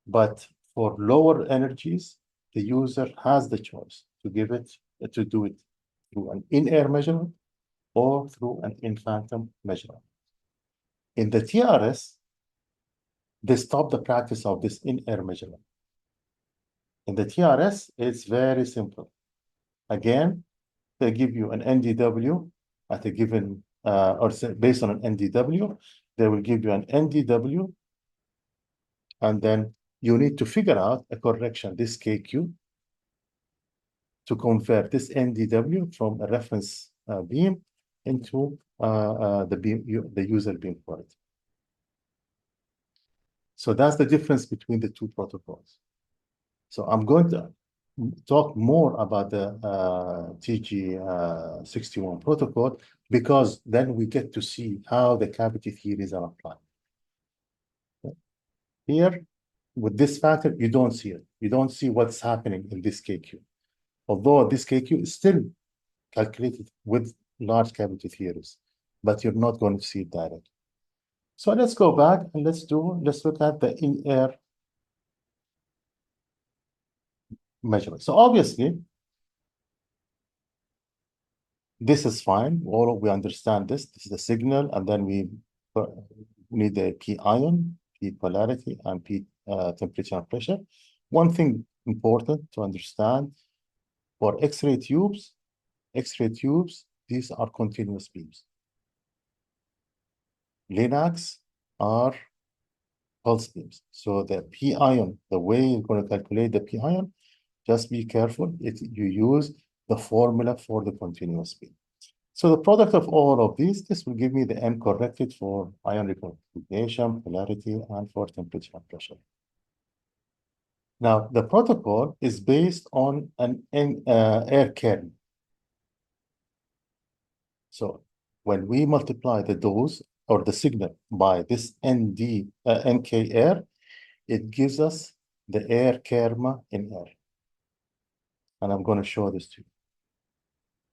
But for lower energies, the user has the choice to do it through an in-air measurement or through an in-phantom measurement. In the TRS, they stop the practice of this in-air measurement. In the TRS, it's very simple. Again, they give you an NDW at a given, or based on an NDW, they will give you an NDW, and then you need to figure out a correction, this KQ, to convert this NDW from a reference beam into the user beam quality. So that's the difference between the two protocols. So I'm going to talk more about the TG61 protocol, because then we get to see how the cavity theories are applied. Here, with this factor, you don't see it. You don't see what's happening in this KQ. Although this KQ is still calculated with large cavity theories, but you're not going to see it directly. So let's go back and let's look at the in-air measurement. So obviously, this is fine. We understand this. This is the signal, and then we need the P ion, P polarity, and P temperature and pressure. One thing important to understand, for X-ray tubes, these are continuous beams. Linacs are pulse beams. So the P ion, the way you're going to calculate the P ion, just be careful. You use the formula for the continuous beam. So the product of all of these, this will give me the N corrected for ion recombination, polarity, and for temperature and pressure. Now, the protocol is based on an air kern. So when we multiply the dose or the signal by this NK air, it gives us the air kerma in air. And I'm going to show this to you.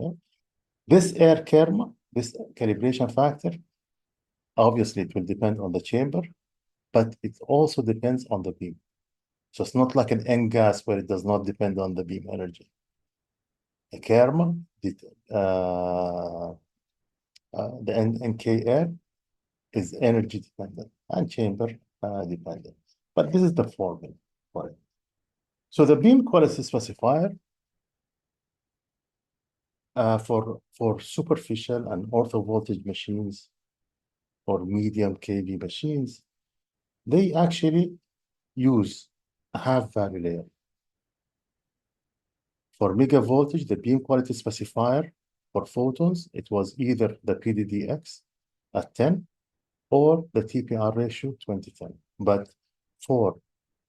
Okay? This air kerma, this calibration factor, obviously it will depend on the chamber, but it also depends on the beam. So it's not like an N gas where it does not depend on the beam energy. A kerma, the NK air is energy dependent and chamber dependent. But this is the formula for it. So the beam quality specifier for superficial and ortho-voltage machines or medium kV machines, they actually use a half-value layer. For megavoltage, the beam quality specifier for photons, it was either the PDDX at 10 or the TPR ratio 2010. But for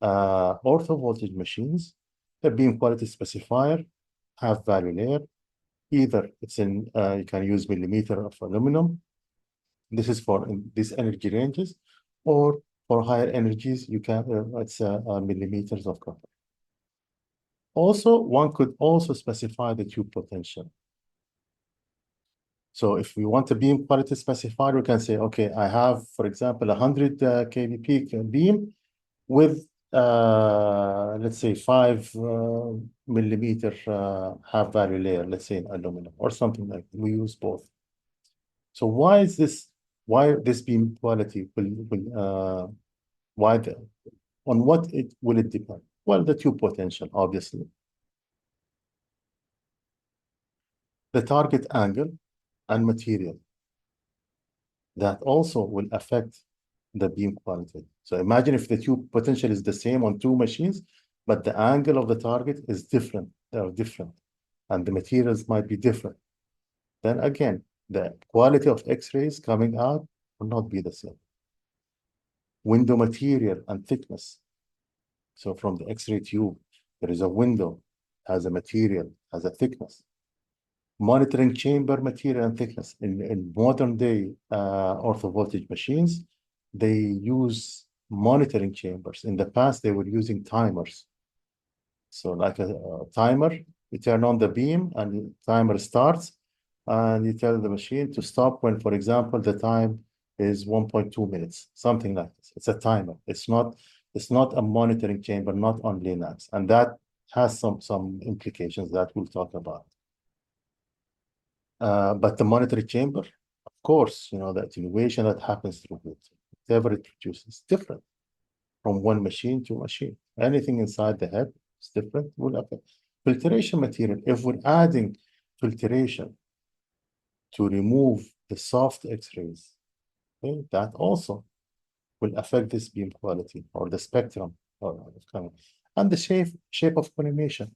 ortho-voltage machines, the beam quality specifier half-value layer, either it's in, you can use millimeter of aluminum. This is for these energy ranges, or for higher energies, you can, it's millimeters of copper. Also, one could also specify the tube potential. So if we want a beam quality specifier, we can say, okay, I have, for example, 100 kV peak beam with, let's say, 5 millimeter half-value layer, let's say in aluminum or something like that. We use both. So why this beam quality on what will it depend? Well, the tube potential, obviously. The target angle and material. That also will affect the beam quality. So imagine if the tube potential is the same on two machines, but the angle of the target is different. They are different. And the materials might be different. Then again, the quality of X-rays coming out will not be the same. Window material and thickness. So from the X-ray tube, there is a window, has a material, has a thickness. Monitoring chamber material and thickness. In modern day ortho-voltage machines, they use monitoring chambers. In the past, they were using timers. So like a timer, you turn on the beam and the timer starts, and you tell the machine to stop when, for example, the time is 1.2 minutes, something like this. It's a timer. It's not a monitoring chamber, not on Linux. And that has some implications that we'll talk about. But the monitoring chamber, of course, you know, the attenuation that happens through it, whatever it produces, different from one machine to machine. Anything inside the head is different. Will affect filtration material. If we're adding filtration to remove the soft X-rays, okay, that also will affect this beam quality or the spectrum and the shape of collimation.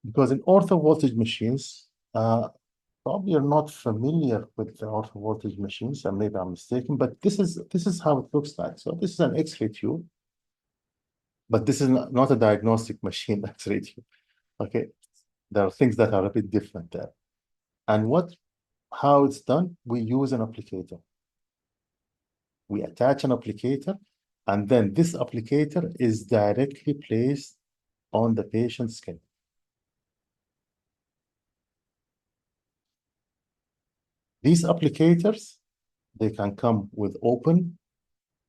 Because in ortho voltage machines, probably you're not familiar with the ortho voltage machines, and maybe I'm mistaken, but this is how it looks like. So this is an X-ray tube, but this is not a diagnostic machine X-ray tube. Okay, there are things that are a bit different there. And how it's done, we use an applicator. We attach an applicator, and then this applicator is directly placed on the patient's skin. These applicators, they can come with open,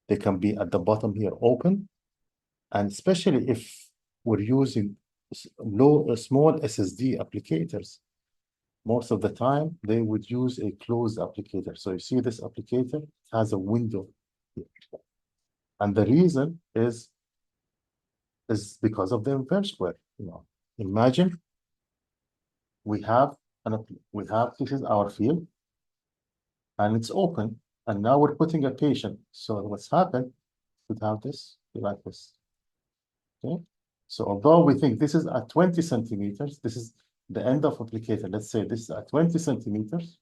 they can be at the bottom here open, and especially if we're using small SSD applicators, most of the time they would use a closed applicator. So you see this applicator has a window here. And the reason is because of the inverse square. You know, imagine we have this is our field, and it's open, and now we're putting a patient. So what's happened? We have this like this. Okay. So although we think this is at 20 centimeters, this is the end of applicator. Let's say this is at 20 centimeters.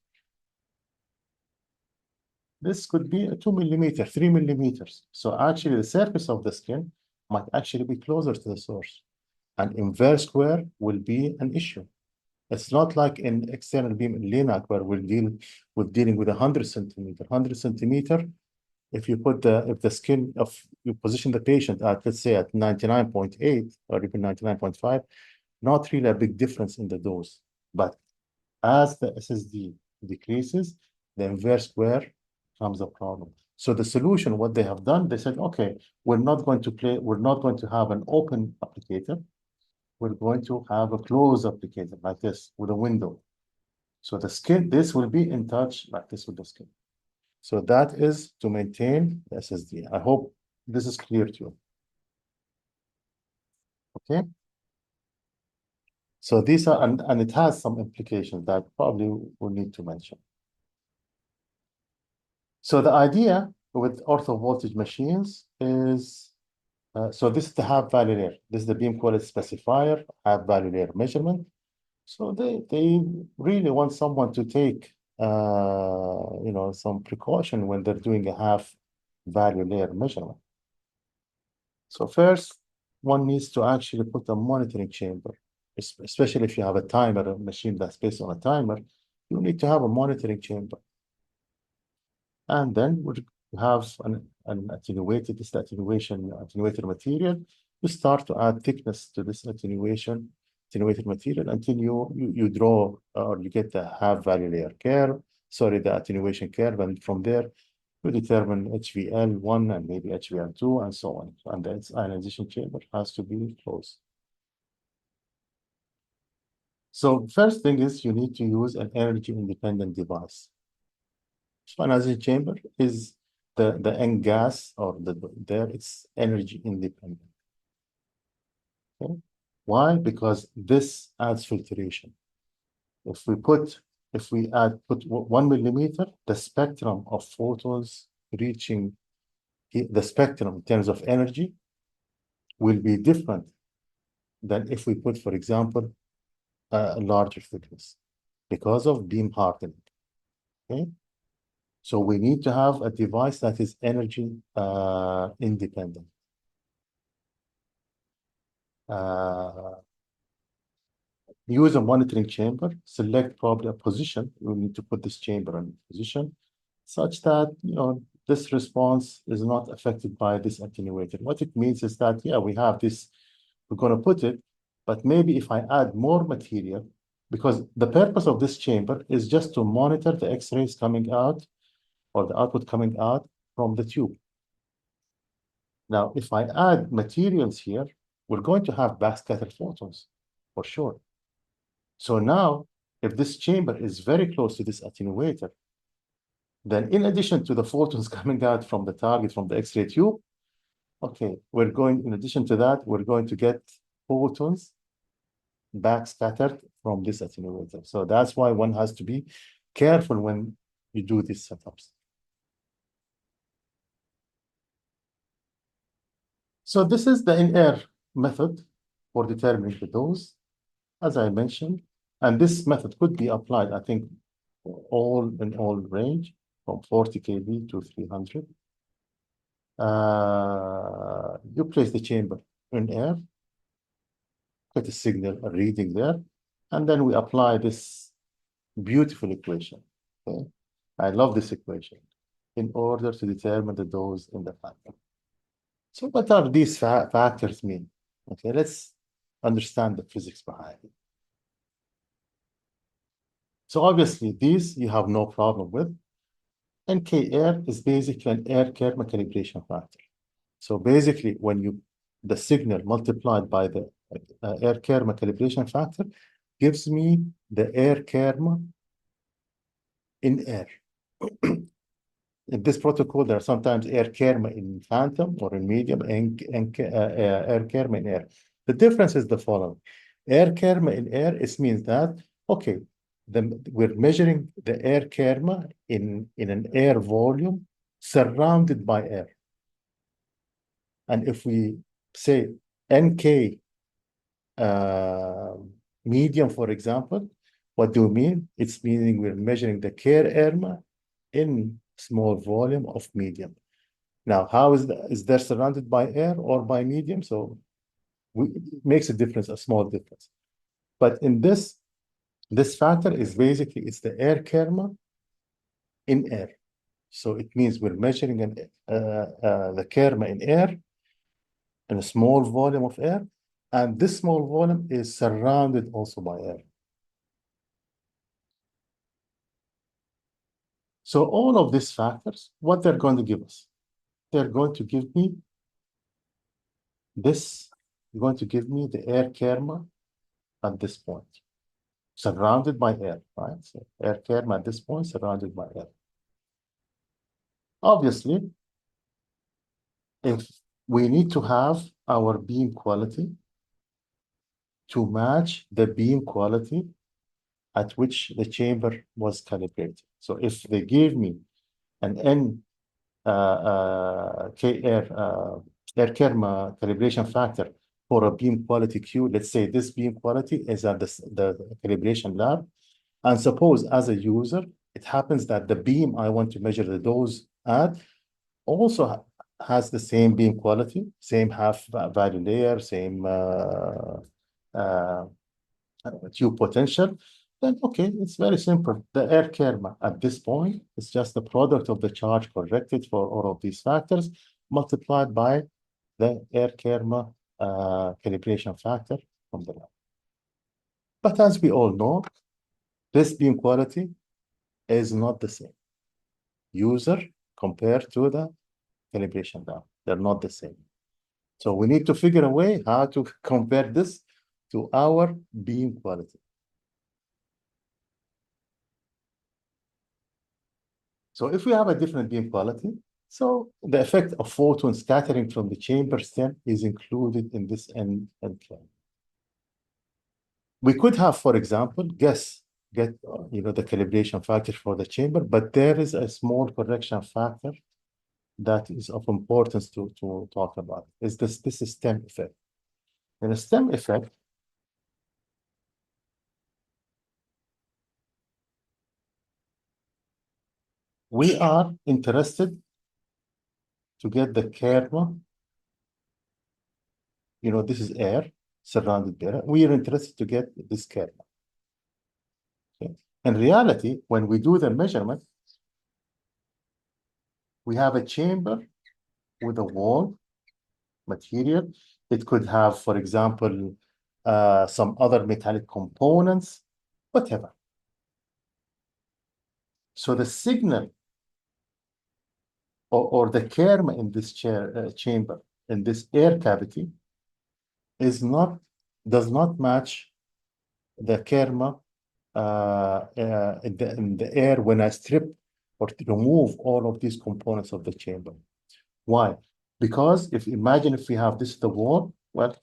This could be a 2 millimeter, 3 millimeters. So actually the surface of the skin might actually be closer to the source. And inverse square will be an issue. It's not like in external beam in LINAC where we're dealing with 100 centimeter. 100 centimeter, if you you position the patient at, let's say, at 99.8 or even 99.5, not really a big difference in the dose. But as the SSD decreases, the inverse square becomes a problem. So the solution, what they have done, they said, okay, we're not going to have an open applicator. We're going to have a closed applicator like this with a window. So the skin, this will be in touch like this with the skin. So that is to maintain the SSD. I hope this is clear to you. Okay. So these are, and it has some implications that probably we'll need to mention. So the idea with ortho voltage machines is, so this is the half value layer. This is the beam quality specifier, half value layer measurement. So they really want someone to take, some precaution when they're doing a half value layer measurement. So first, one needs to actually put a monitoring chamber, especially if you have a machine that's based on a timer, you need to have a monitoring chamber. And then we have an attenuated material. You start to add thickness to this attenuated material until you draw or you get the half value layer curve, the attenuation curve, and from there you determine HVL1 and maybe HVL2 and so on. And the ionization chamber has to be closed. So first thing is you need to use an energy independent device. So ionization chamber is the end gas or it's energy independent. Okay. Why? Because this adds filtration. If we put 1 millimeter, the spectrum of photons reaching the spectrum in terms of energy will be different than if we put, for example, a larger thickness because of beam hardening. Okay. So we need to have a device that is energy independent. Use a monitoring chamber, select probably a position. We need to put this chamber in position such that, this response is not affected by this attenuator. What it means is that, yeah, we have this, we're going to put it, but maybe if I add more material, because the purpose of this chamber is just to monitor the X-rays coming out or the output coming out from the tube. Now, if I add materials here, we're going to have backscatter photons for sure. So now if this chamber is very close to this attenuator, then in addition to the photons coming out from the target, from the X-ray tube, okay, in addition to that, we're going to get photons backscattered from this attenuator. So that's why one has to be careful when you do these setups. So this is the in-air method for determining the dose, as I mentioned, and this method could be applied, I think, in all range from 40 kV to 300. You place the chamber in air, get a signal, a reading there, and then we apply this beautiful equation. Okay? I love this equation in order to determine the dose in the factor. So what are these factors mean? Okay, let's understand the physics behind it. So obviously these you have no problem with. NK air is basically an air kerma calibration factor. So basically when the signal multiplied by the air kerma calibration factor gives me the air kerma in air. In this protocol, there are sometimes air kerma in phantom or in medium and air kerma in air. The difference is the following. Air kerma in air, it means that, okay, we're measuring the air kerma in an air volume surrounded by air. And if we say NK medium, for example, what do we mean? It's meaning we're measuring the kerma in small volume of medium. Now, how is there surrounded by air or by medium? So it makes a difference, a small difference. But in this factor is basically, it's the air kerma in air. So it means we're measuring the kerma in air, in a small volume of air, and this small volume is surrounded also by air. So all of these factors, what they're going to give us? They're going to give me this, going to give me the air kerma at this point, surrounded by air, right? So air kerma at this point, surrounded by air. Obviously, if we need to have our beam quality to match the beam quality at which the chamber was calibrated. So if they gave me an air kerma calibration factor for a beam quality Q, let's say this beam quality is at the calibration lab, and suppose as a user, it happens that the beam I want to measure the dose at also has the same beam quality, same half value layer, same tube potential, then okay, it's very simple. The air kerma at this point is just the product of the charge corrected for all of these factors multiplied by the air kerma calibration factor from the lab. But as we all know, this beam quality is not the same. User compared to the calibration lab, they're not the same. So we need to figure a way how to compare this to our beam quality. So if we have a different beam quality, so the effect of photon scattering from the chamber stem is included in this N K. We could have, for example, get the calibration factor for the chamber, but there is a small correction factor that is of importance to talk about. Is this is stem effect. In a stem effect, we are interested to get the kerma. This is air surrounded by air. We are interested to get this kerma. Okay. In reality, when we do the measurement, we have a chamber with a wall material. It could have, for example, some other metallic components, whatever. So the signal or the kerma in this chamber, in this air cavity, does not match the kerma in the air when I strip or remove all of these components of the chamber. Why? Because imagine if we have this the wall, well,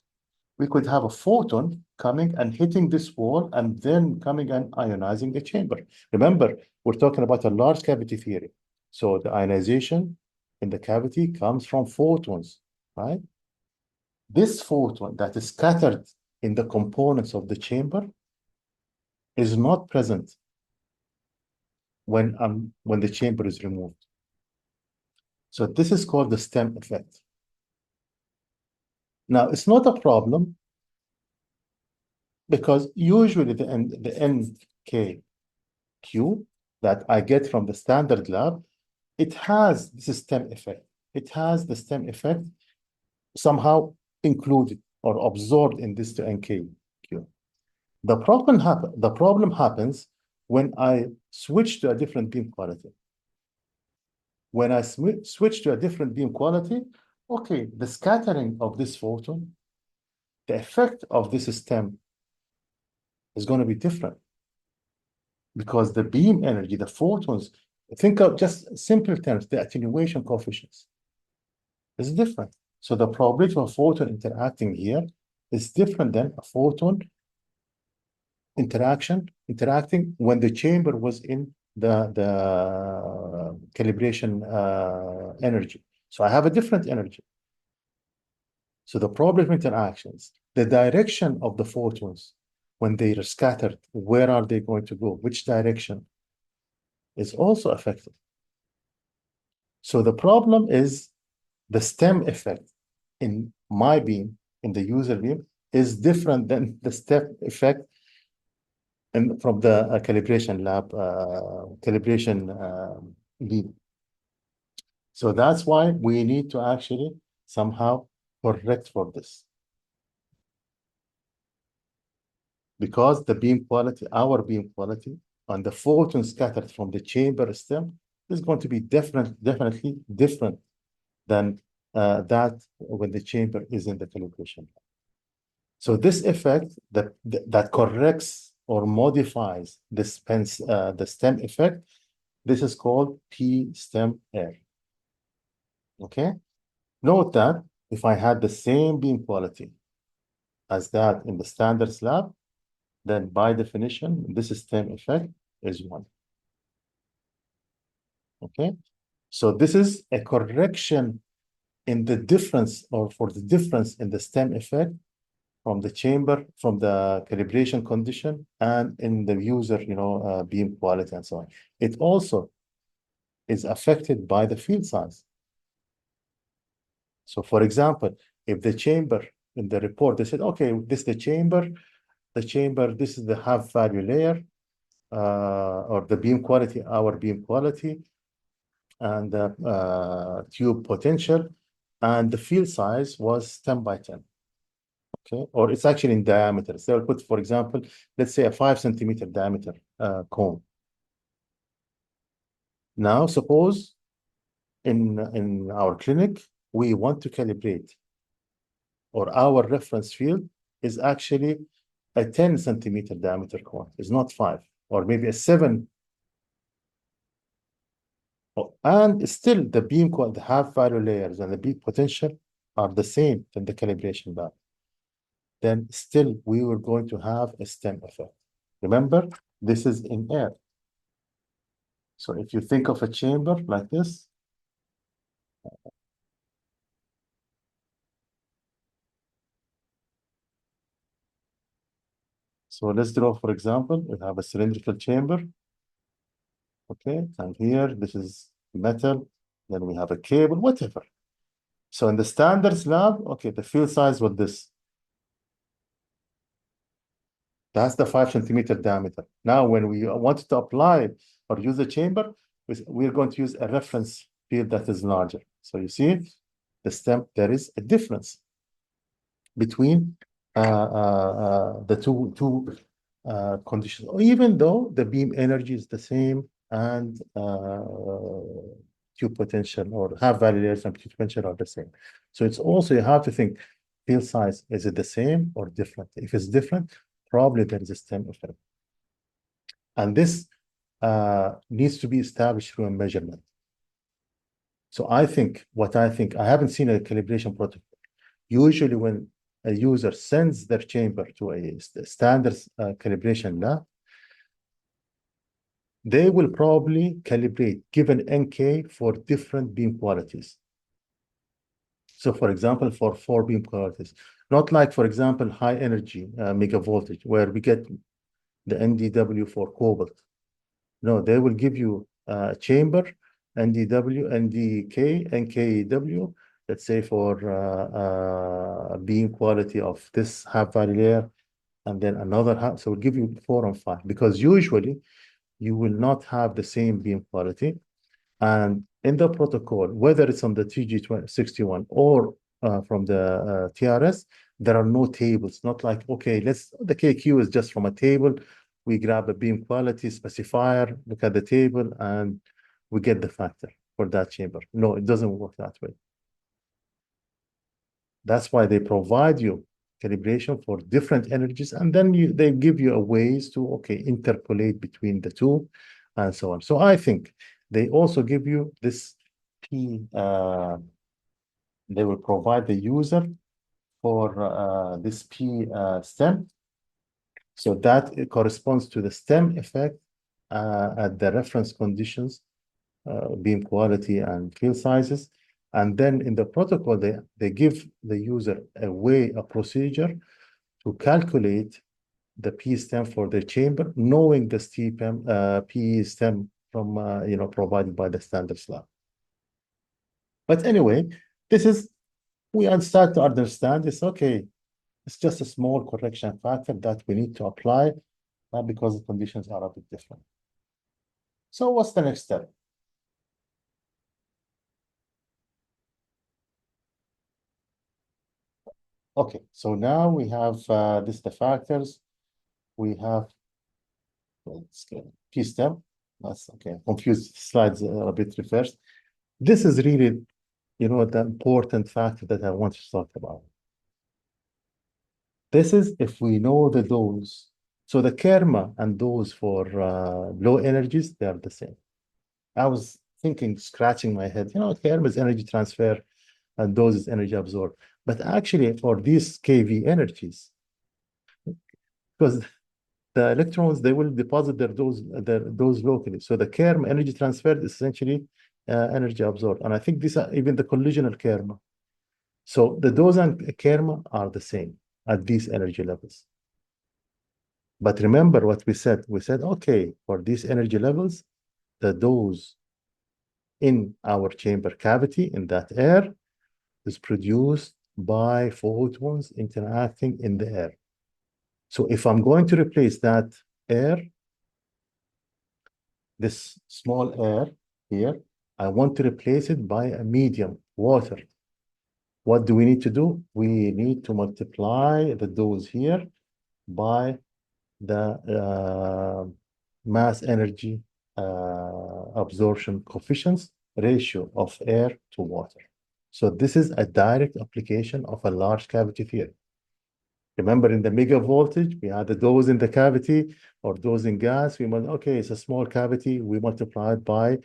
we could have a photon coming and hitting this wall and then coming and ionizing the chamber. Remember, we're talking about a large cavity theory. So the ionization in the cavity comes from photons, right? This photon that is scattered in the components of the chamber is not present when the chamber is removed. So this is called the stem effect. Now, it's not a problem because usually the NKQ that I get from the standard lab, it has this stem effect. It has the stem effect somehow included or absorbed in this NKQ. The problem happens when I switch to a different beam quality. When I switch to a different beam quality, okay, the scattering of this photon, the effect of this stem is going to be different because the beam energy, the photons, think of just simple terms, the attenuation coefficients is different. So the probability of a photon interacting here is different than a photon interacting when the chamber was in the calibration energy. So I have a different energy. So the probability of interactions, the direction of the photons when they are scattered, where are they going to go? Which direction is also affected. So the problem is the stem effect in my beam, in the user beam, is different than the stem effect from the calibration lab, beam. So that's why we need to actually somehow correct for this. Because the beam quality, our beam quality, and the photon scattered from the chamber stem is going to be definitely different than that when the chamber is in the calibration. So this effect that corrects or modifies the stem effect, this is called P-stem error. Okay? Note that if I had the same beam quality as that in the standard slab, then by definition, this stem effect is 1. Okay? So this is a correction in the difference or for the difference in the stem effect from the chamber, from the calibration condition, and in the user, beam quality and so on. It also is affected by the field size. So for example, if the chamber in the report, they said, okay, this is the chamber, this is the half value layer, or the beam quality, our beam quality, and the tube potential, and the field size was 10 by 10. Okay, or it's actually in diameter. So I'll put, for example, let's say a 5 centimeter diameter cone. Now, suppose in our clinic, we want to calibrate, or our reference field is actually a 10 centimeter diameter cone. It's not 5, or maybe a 7. And still the beam quality, the half value layers and the beam potential are the same than the calibration value. Then still we were going to have a stem effect. Remember, this is in air. So if you think of a chamber like this, so let's draw, for example, we have a cylindrical chamber. Okay, and here this is metal, then we have a cable, whatever. So in the standard slab, okay, the field size was this. That's the 5 centimeter diameter. Now, when we want to apply or use the chamber, we're going to use a reference field that is larger. So you see, the stem, there is a difference between the two conditions, even though the beam energy is the same and tube potential or half value layers and tube potential are the same. So it's also, you have to think, field size, is it the same or different? If it's different, probably there is a stem effect. And this needs to be established through a measurement. So I haven't seen a calibration protocol. Usually when a user sends their chamber to a standard calibration lab, they will probably calibrate given NK for different beam qualities. So for example, for 4 beam qualities, not like, for example, high energy mega voltage, where we get the NDW for cobalt. No, they will give you a chamber, NDW, NDK, NKW, let's say for beam quality of this half value layer, and then another half. So we'll give you 4 and 5, because usually you will not have the same beam quality. And in the protocol, whether it's on the TG61 or from the TRS, there are no tables. Not like, okay, the KQ is just from a table. We grab a beam quality specifier, look at the table, and we get the factor for that chamber. No, it doesn't work that way. That's why they provide you calibration for different energies, and then they give you a ways to, okay, interpolate between the two, and so on. So I think they also give you this P, they will provide the user for this P stem. So that it corresponds to the stem effect at the reference conditions, beam quality and field sizes. And then in the protocol, they give the user a procedure to calculate the P stem for the chamber, knowing the P stem from, provided by the standard slab. But anyway, we start to understand this, okay, it's just a small correction factor that we need to apply because the conditions are a bit different. So what's the next step? Okay, so now we have the factors. We have P stem. That's okay. Confused slides a bit reversed. This is really, the important factor that I want to talk about. This is if we know the dose. So the kerma and dose for low energies, they are the same. I was thinking, scratching my head, kerma is energy transfer and dose is energy absorbed. But actually for these KV energies, because the electrons, they will deposit their dose locally. So the kerma energy transferred is essentially energy absorbed. And I think these are even the collisional kerma. So the dose and kerma are the same at these energy levels. But remember what we said. We said, okay, for these energy levels, the dose in our chamber cavity, in that air, is produced by photons interacting in the air. So if I'm going to replace that air, this small air here, I want to replace it by a medium, water. What do we need to do? We need to multiply the dose here by the mass energy absorption coefficients ratio of air to water. So this is a direct application of a large cavity theory. Remember, in the mega voltage, we had the dose in the cavity or dose in gas. Okay, it's a small cavity. We multiply it by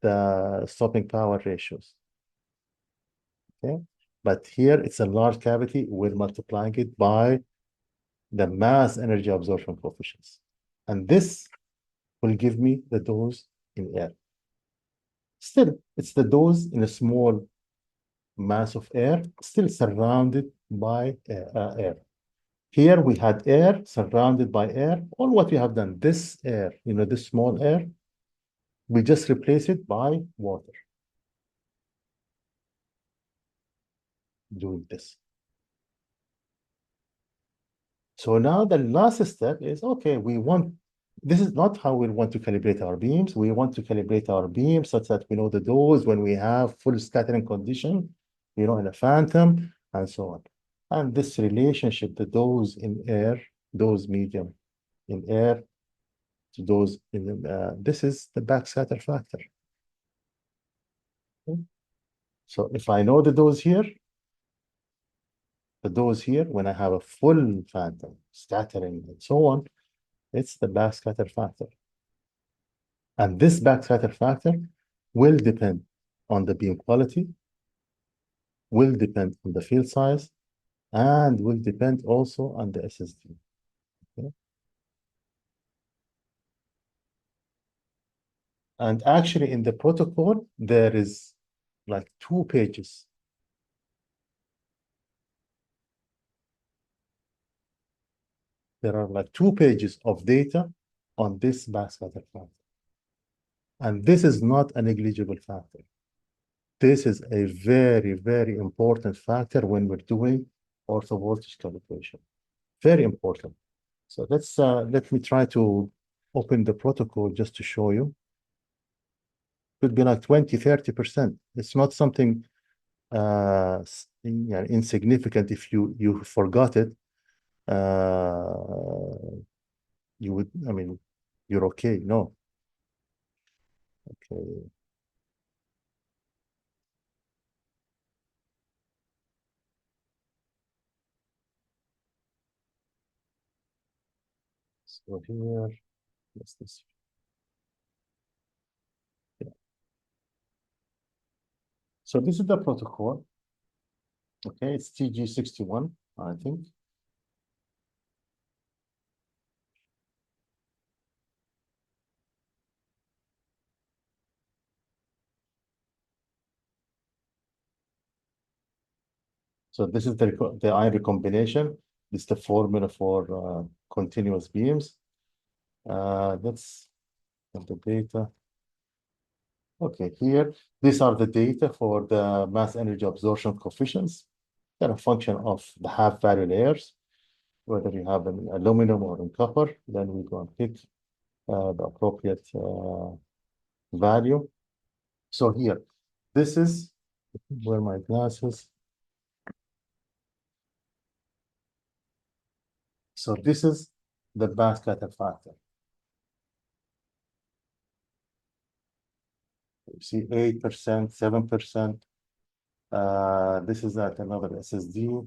the stopping power ratios. Okay, but here it's a large cavity. We're multiplying it by the mass energy absorption coefficients, and this will give me the dose in air. Still, it's the dose in a small mass of air, still surrounded by air. Here we had air surrounded by air. All what we have done, this air, this small air, we just replace it by water. Doing this. So now the last step is, okay, this is not how we want to calibrate our beams. We want to calibrate our beams such that we know the dose when we have full scattering condition, in a phantom, and so on. And this relationship, the dose in air, dose medium in air to dose in this is the backscatter factor. Okay. So if I know the dose here, when I have a full phantom, scattering, and so on, it's the backscatter factor. And this backscatter factor will depend on the beam quality, will depend on the field size, and will depend also on the SSD. Okay? And actually in the protocol, there is like 2 pages. There are like 2 pages of data on this backscatter factor. And this is not a negligible factor. This is a very, very important factor when we're doing ortho voltage calibration. Very important. So let me try to open the protocol just to show you. Could be like 20, 30%. It's not something insignificant. If you forgot it, you would, I mean, you're okay. No. Okay. So here, what's this? Yeah. So this is the protocol. Okay, it's TG61, I think. So this is the ion recombination. This is the formula for continuous beams. Let's have the data. Okay, here, these are the data for the mass energy absorption coefficients. They're a function of the half value layers, whether you have in aluminum or in copper. Then we go and pick the appropriate value. So here, this is where my glasses. So this is the backscatter factor. You see 8%, 7%. This is at another SSD.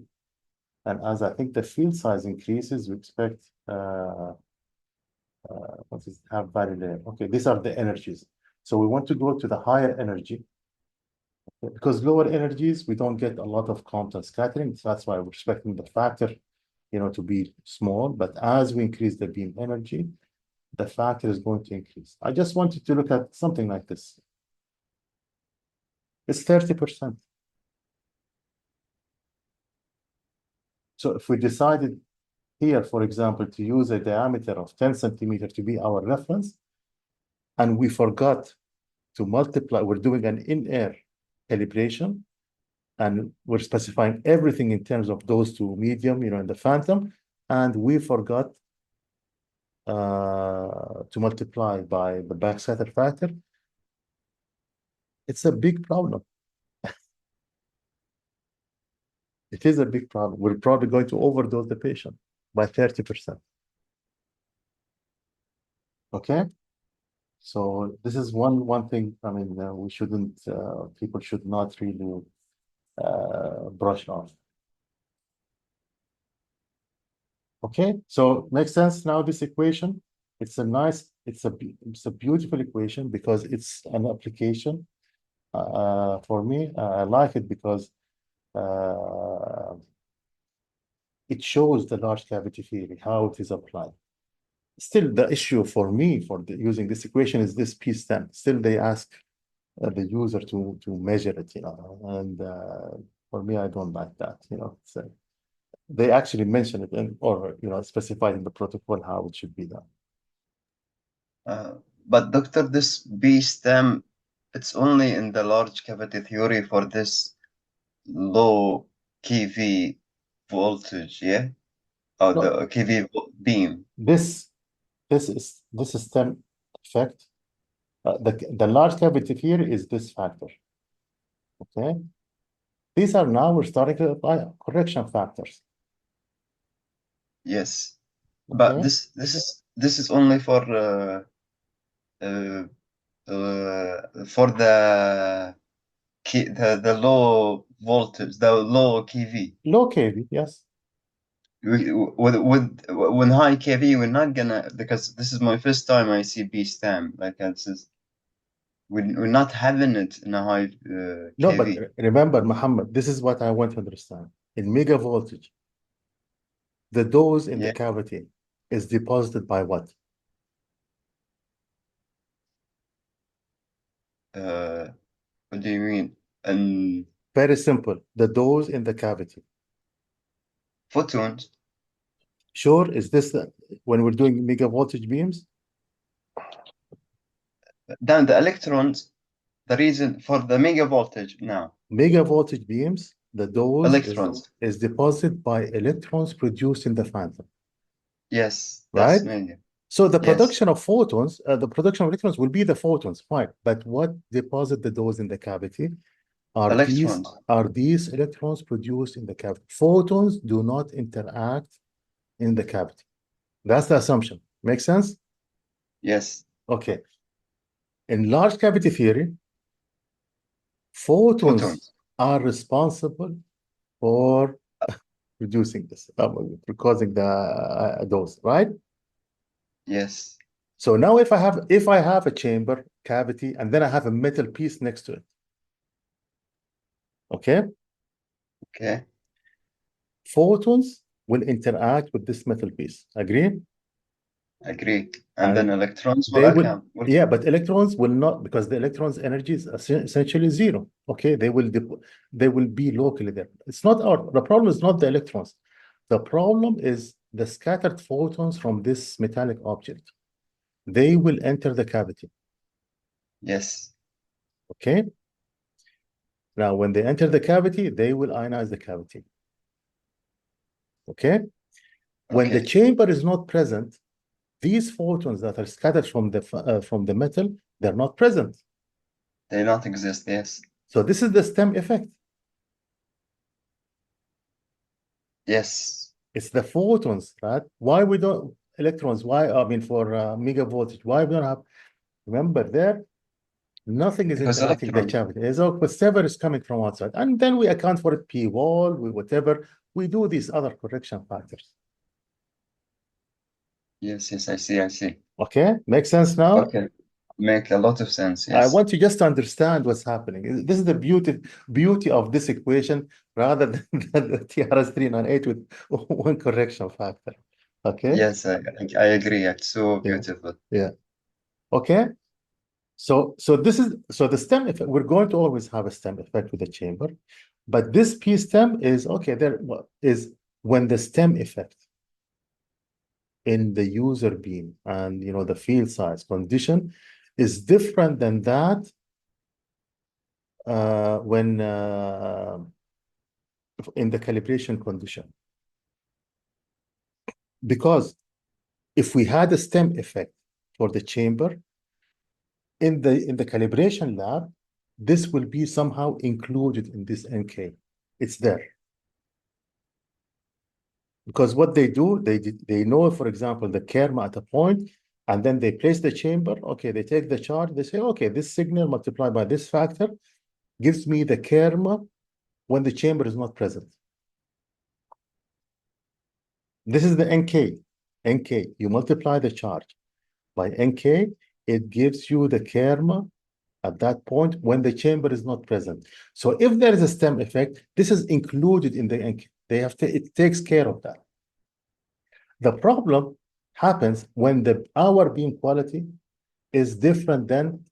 And as I think the field size increases, we expect what is half value layer. Okay, these are the energies. So we want to go to the higher energy. Because lower energies, we don't get a lot of Compton scattering. So that's why we're expecting the factor, to be small. But as we increase the beam energy, the factor is going to increase. I just wanted to look at something like this. It's 30%. So if we decided here, for example, to use a diameter of 10 centimeters to be our reference, and we forgot to multiply, we're doing an in-air calibration, and we're specifying everything in terms of those two medium, in the phantom, and we forgot to multiply by the backscatter factor. It's a big problem. It is a big problem. We're probably going to overdose the patient by 30%. Okay? So this is one thing, we shouldn't, people should not really brush off. Okay, so makes sense now, this equation. It's a beautiful equation because it's an application. For me, I like it because it shows the large cavity theory, how it is applied. Still, the issue for me for using this equation is this P-stem. Still, they ask the user to measure it, and for me, I don't like that, So they actually mention it or specified in the protocol how it should be done. But doctor, this B stem, it's only in the large cavity theory for this low kV voltage, yeah? Or No. the kV beam. This is stem effect. The large cavity theory is this factor. Okay. These are now we're starting to apply correction factors. Yes, Okay. but this is only for the low voltage, the low kV. Low kV, yes. with high kV, we're not gonna, because this is my first time I see B stem. Like this is, we're not having it in a high No, but kV. remember, Muhammad, this is what I want to understand. In mega voltage, the dose in the Yeah. cavity is deposited by what? What do you mean? And Very simple. The dose in the cavity. photons. Sure, is this when we're doing mega voltage beams? Then the electrons, the reason for the mega voltage now, Mega voltage beams, the dose electrons. is deposited by electrons produced in the phantom. Yes, Right? that's mega. So the Yes. production of photons, the production of electrons will be the photons, fine. But what deposit the dose in the cavity are Electrons. these electrons produced in the cavity. Photons do not interact in the cavity. That's the assumption. Make sense? Yes. Okay. In large cavity theory, photons are responsible for producing this, for causing the dose, right? Yes. So now if I have a chamber cavity and then I have a metal piece next to it, okay, Okay. photons will interact with this metal piece. Agree? Agree. And then electrons They will, come. yeah, but electrons will not, because the electrons' energy is essentially zero. Okay, they will be locally there. It's not the problem is not the electrons. The problem is the scattered photons from this metallic object. They will enter the cavity. Yes. Okay. Now, when they enter the cavity, they will ionize the cavity. Okay. When the chamber is not present, these photons that are scattered from the metal, they're not present. They don't exist. Yes. So this is the stem effect. Yes. It's the photons, right? Why we don't electrons? Why, I mean, for mega voltage, why we don't have? Remember there, nothing is Because interacting with the cavity. So whatever is coming from outside, and then we account for it P wall, whatever. We do these other correction factors. Yes. Yes. I see. Okay, makes sense now. Okay. Make a lot of sense. Yes. I want you just to understand what's happening. This is the beauty of this equation rather than the TRS 398 with one correction factor. Okay. Yes, I agree. It's so beautiful. Yeah. Okay. So the stem effect. We're going to always have a stem effect with the chamber, but this P stem is okay. There is when the stem effect in the user beam and the field size condition is different than that when in the calibration condition. Because if we had a stem effect for the chamber in the calibration lab, this will be somehow included in this NK. It's there. Because what they do, they know, for example, the kerma at a point, and then they place the chamber. Okay, they take the charge. They say, okay, this signal multiplied by this factor gives me the kerma when the chamber is not present. This is the NK. NK, you multiply the charge by NK, it gives you the kerma at that point when the chamber is not present. So if there is a stem effect, this is included in the NK. It takes care of that. The problem happens when our beam quality is different than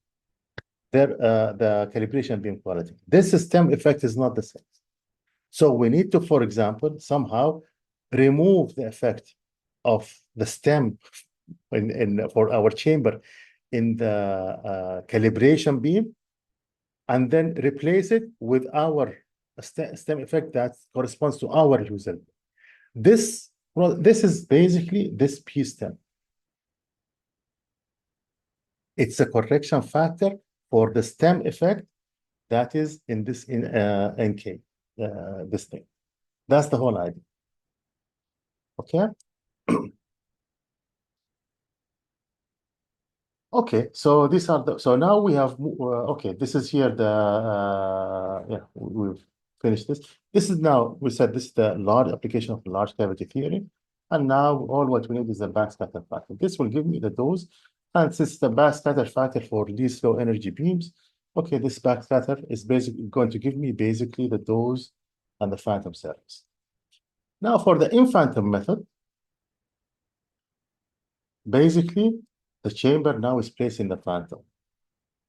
the calibration beam quality. This stem effect is not the same. So we need to, for example, somehow remove the effect of the stem for our chamber in the calibration beam, and then replace it with our stem effect that corresponds to our user. This is basically this P stem. It's a correction factor for the stem effect that is in this NK, this thing. That's the whole idea. Okay. Okay, so so now we have okay, this is here the yeah, we've finish this. This is now, we said this is the large application of large cavity theory. And now all what we need is the backscatter factor. This will give me the dose. And since the backscatter factor for these low energy beams, okay, this backscatter is basically going to give me basically the dose and the phantom surface. Now for the in-phantom method, basically the chamber now is placed in the phantom.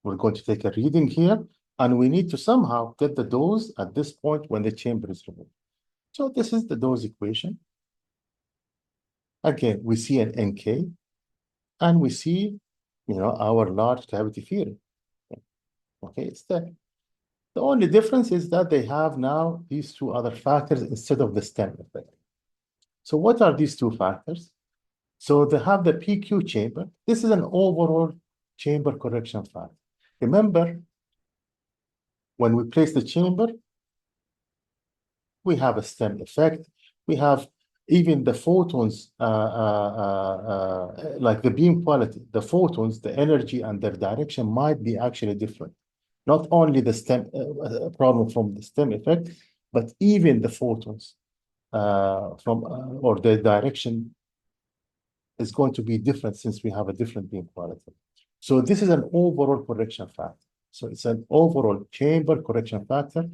We're going to take a reading here, and we need to somehow get the dose at this point when the chamber is removed. So this is the dose equation. Again, we see an NK, and we see, our large cavity theory. Okay, it's there. The only difference is that they have now these two other factors instead of the stem effect. So what are these two factors? So they have the PQ chamber. This is an overall chamber correction factor. Remember, when we place the chamber, we have a stem effect. We have even the photons, like the beam quality, the photons, the energy and their direction might be actually different. Not only the stem problem from the stem effect, but even the photons or the direction is going to be different since we have a different beam quality. So this is an overall correction factor. So it's an overall chamber correction factor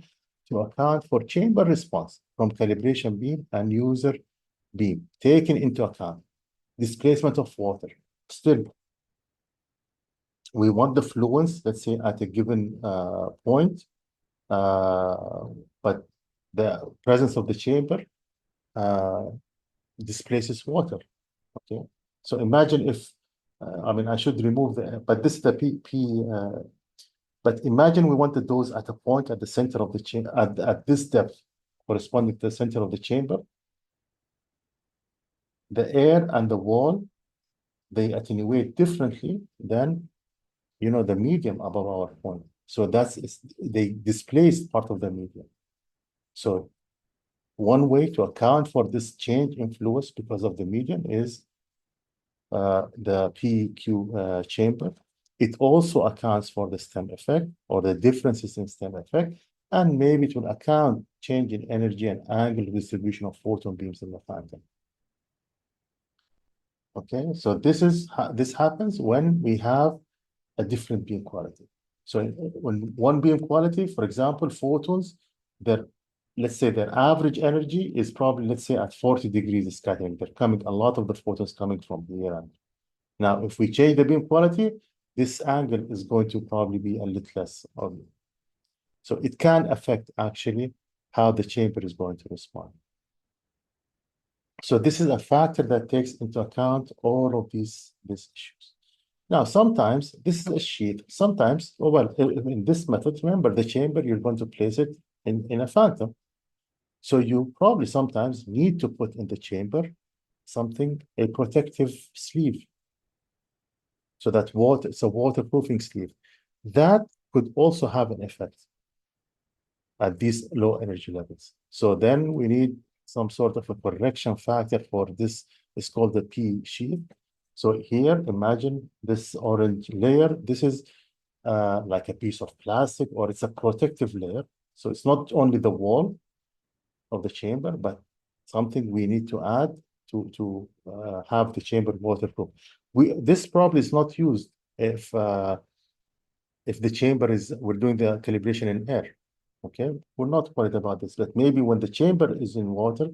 to account for chamber response from calibration beam and user beam, taking into account displacement of water. Still, we want the fluence, let's say, at a given point, but the presence of the chamber displaces water. Okay, so imagine if, I should remove but this is the but imagine we want the dose at a point at the center of the chamber, at this depth, corresponding to the center of the chamber. The air and the wall, they attenuate differently than, the medium above our point. So they displace part of the medium. So one way to account for this change in fluence because of the medium is the PQ chamber. It also accounts for the stem effect or the differences in stem effect, and maybe it will account change in energy and angle distribution of photon beams in the phantom. Okay, so this happens when we have a different beam quality. So when one beam quality, for example, photons, let's say their average energy is probably, let's say, at 40 degrees scattering. They're coming, a lot of the photons coming from here. And now, if we change the beam quality, this angle is going to probably be a little less. So it can affect actually how the chamber is going to respond. So this is a factor that takes into account all of these issues. Now, sometimes this is a sheet. Sometimes, in this method, remember the chamber, you're going to place it in a phantom. So you probably sometimes need to put in the chamber a protective sleeve. So that it's a waterproofing sleeve. That could also have an effect at these low energy levels. So then we need some sort of a correction factor for this. It's called the P sheet. So here, imagine this orange layer. This is like a piece of plastic, or it's a protective layer. So it's not only the wall of the chamber, but something we need to add to have the chamber waterproof. This probably is not used if the chamber we're doing the calibration in air. Okay, we're not worried about this, but maybe when the chamber is in water,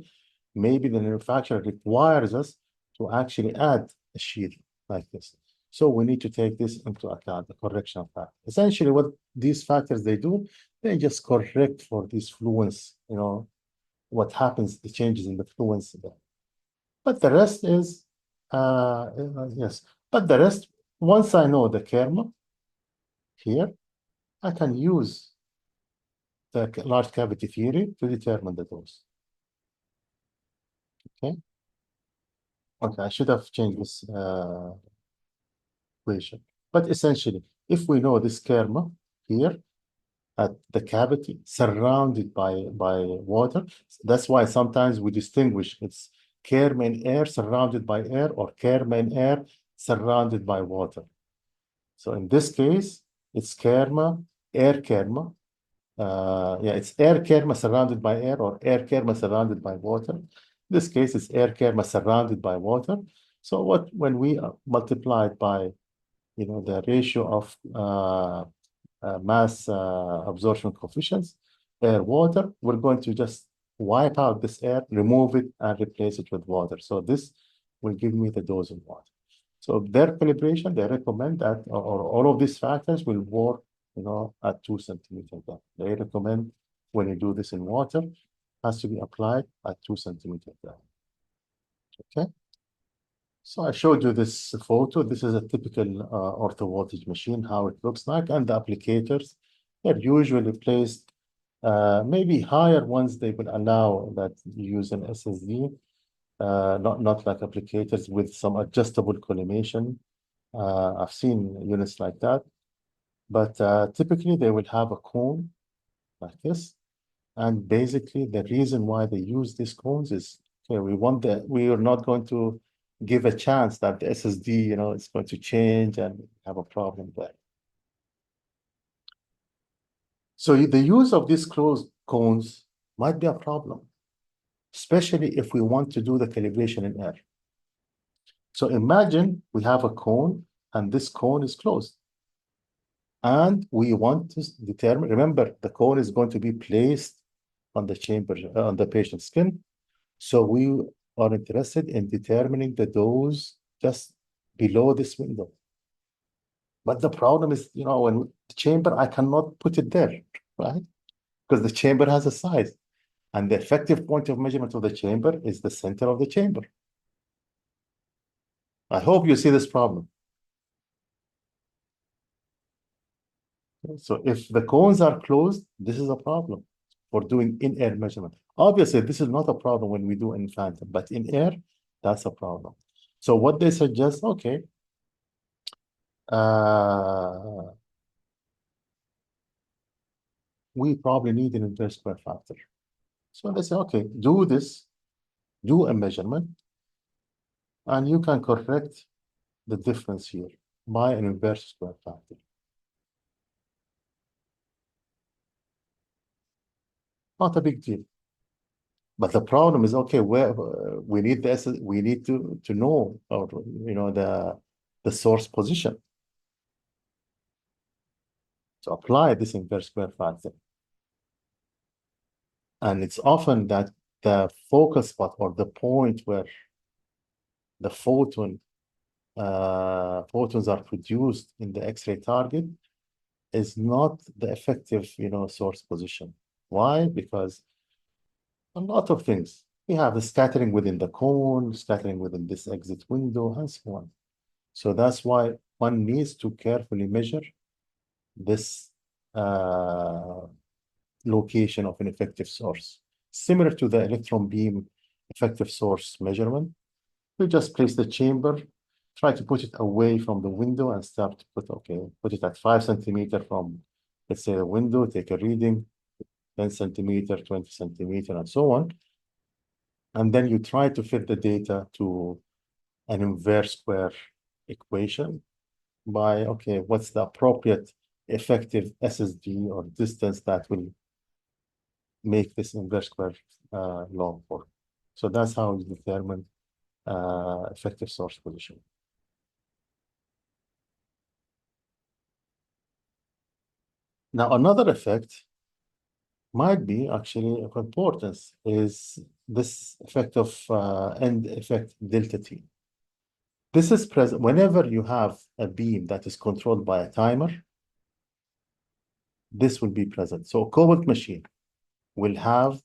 maybe the manufacturer requires us to actually add a sheet like this. So we need to take this into account, the correction factor. Essentially, what these factors they do, they just correct for this fluence, what happens, the changes in the fluence there. But the rest is, yes, but the rest, once I know the kerma here, I can use the large cavity theory to determine the dose. Okay. Okay, I should have changed this equation. But essentially, if we know this kerma here at the cavity surrounded by water, that's why sometimes we distinguish it's kerma in air surrounded by air or kerma in air surrounded by water. So in this case, it's kerma, air kerma, it's air kerma surrounded by air or air kerma surrounded by water. In this case, it's air kerma surrounded by water. So when we multiply it by, the ratio of mass absorption coefficients, air, water, we're going to just wipe out this air, remove it, and replace it with water. So this will give me the dose in water. So their calibration, they recommend that, or all of these factors will work, at 2 centimeters depth. They recommend when you do this in water, has to be applied at 2 centimeters depth. Okay. So I showed you this photo. This is a typical orthovoltage machine, how it looks like, and the applicators, they're usually placed, maybe higher ones, they will allow that you use an SSD, not like applicators with some adjustable collimation. I've seen units like that, but typically they will have a cone like this. And basically the reason why they use these cones is, okay, we are not going to give a chance that the SSD, is going to change and have a problem there. So the use of these closed cones might be a problem, especially if we want to do the calibration in air. So imagine we have a cone and this cone is closed. And we want to determine, remember, the cone is going to be placed on the chamber, on the patient's skin. So we are interested in determining the dose just below this window. But the problem is, when the chamber, I cannot put it there, right? Because the chamber has a size. And the effective point of measurement of the chamber is the center of the chamber. I hope you see this problem. So if the cones are closed, this is a problem for doing in-air measurement. Obviously, this is not a problem when we do in phantom, but in air, that's a problem. So what they suggest, okay, we probably need an inverse square factor. So they say, okay, do a measurement, and you can correct the difference here by an inverse square factor. Not a big deal. But the problem is, okay, where we need to know, or the source position to apply this inverse square factor. And it's often that the focal spot or the point where the photons are produced in the X-ray target is not the effective, source position. Why? Because a lot of things. We have the scattering within the cone, scattering within this exit window, and so on. So that's why one needs to carefully measure this location of an effective source. Similar to the electron beam effective source measurement, we just place the chamber, try to put it away from the window and start to put it at 5 centimeters from, let's say, the window, take a reading, 10 centimeters, 20 centimeters, and so on. And then you try to fit the data to an inverse square equation by, okay, what's the appropriate effective SSD or distance that will make this inverse square law work. So that's how you determine effective source position. Now, another effect might be actually of importance is this effect of end effect delta T. This is present whenever you have a beam that is controlled by a timer. This will be present. So a cobalt machine will have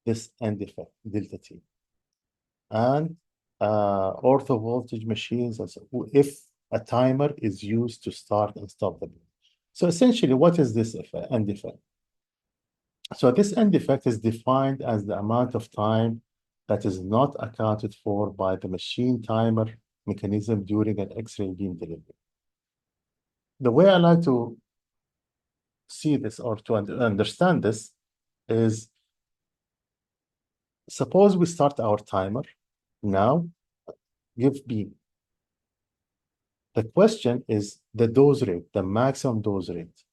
this end effect delta T. And ortho voltage machines, if a timer is used to start and stop the beam. So essentially, what is this end effect? So this end effect is defined as the amount of time that is not accounted for by the machine timer mechanism during an X-ray beam delivery. The way I like to see this or to understand this is, suppose we start our timer now, give beam. The question is the dose rate, the maximum dose rate.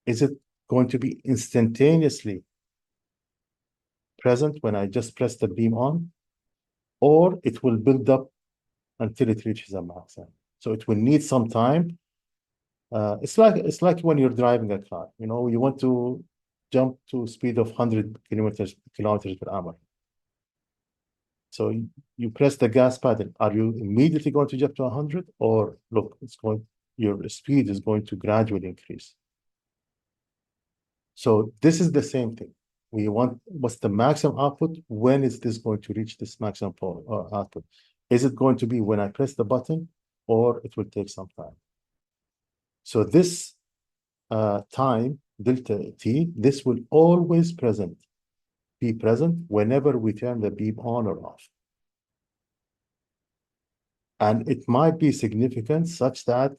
Is it going to be instantaneously present when I just press the beam on, or it will build up until it reaches a maximum. So it will need some time. It's like when you're driving a car. You know, you want to jump to a speed of 100 kilometers per hour. So you press the gas pedal. Are you immediately going to jump to 100? Or look, your speed is going to gradually increase. So this is the same thing. We want, what's the maximum output? When is this going to reach this maximum output? Is it going to be when I press the button, or it will take some time? So this time, delta t, this will always be present whenever we turn the beam on or off. And it might be significant such that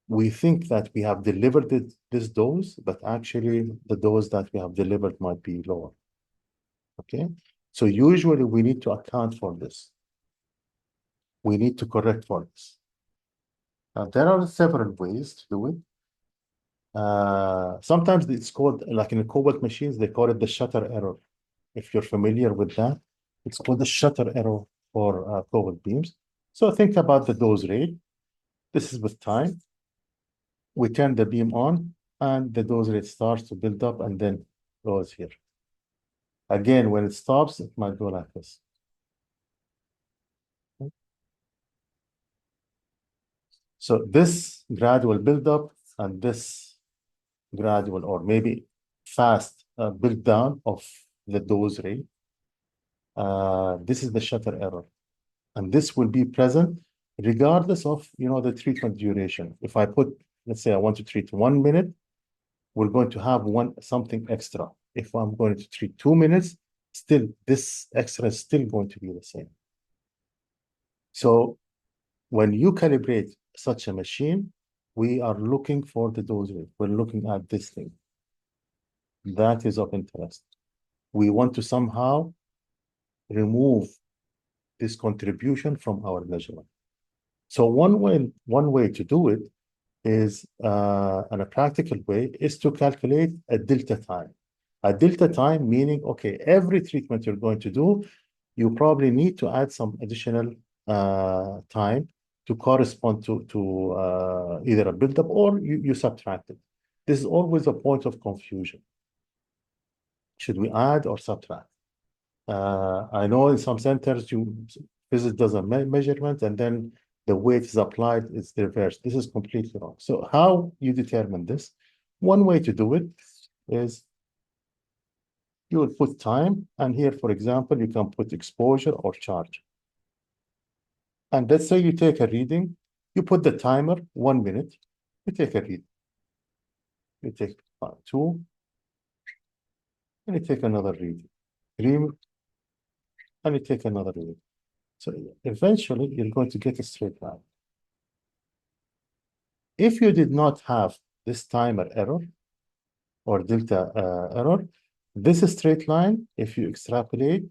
we think that we have delivered this dose, but actually the dose that we have delivered might be lower. Okay, so usually we need to account for this. We need to correct for this. Now, there are several ways to do it. Sometimes it's called, like in the cobalt machines, they call it the shutter error. If you're familiar with that, it's called the shutter error for cobalt beams. So think about the dose rate. This is with time. We turn the beam on, and the dose rate starts to build up and then goes here. Again, when it stops, it might go like this. So this gradual buildup and this gradual or maybe fast build down of the dose rate. This is the shutter error. And this will be present regardless of, the treatment duration. If I put, let's say I want to treat 1 minute, we're going to have something extra. If I'm going to treat 2 minutes, still this extra is still going to be the same. So when you calibrate such a machine, we are looking for the dose rate. We're looking at this thing. That is of interest. We want to somehow remove this contribution from our measurement. So one way to do it is, in a practical way, is to calculate a delta time. A delta time meaning, okay, every treatment you're going to do, you probably need to add some additional time to correspond to either a buildup or you subtract it. This is always a point of confusion. Should we add or subtract? I know in some centers, physics does a measurement and then the weight is applied, it's reversed. This is completely wrong. So how you determine this? One way to do it is you will put time, and here, for example, you can put exposure or charge. And let's say you take a reading, you put the timer 1 minute, you take a reading. You take 2, and you take another reading. 3, and you take another reading. So eventually, you're going to get a straight line. If you did not have this timer error or delta error, this straight line, if you extrapolate,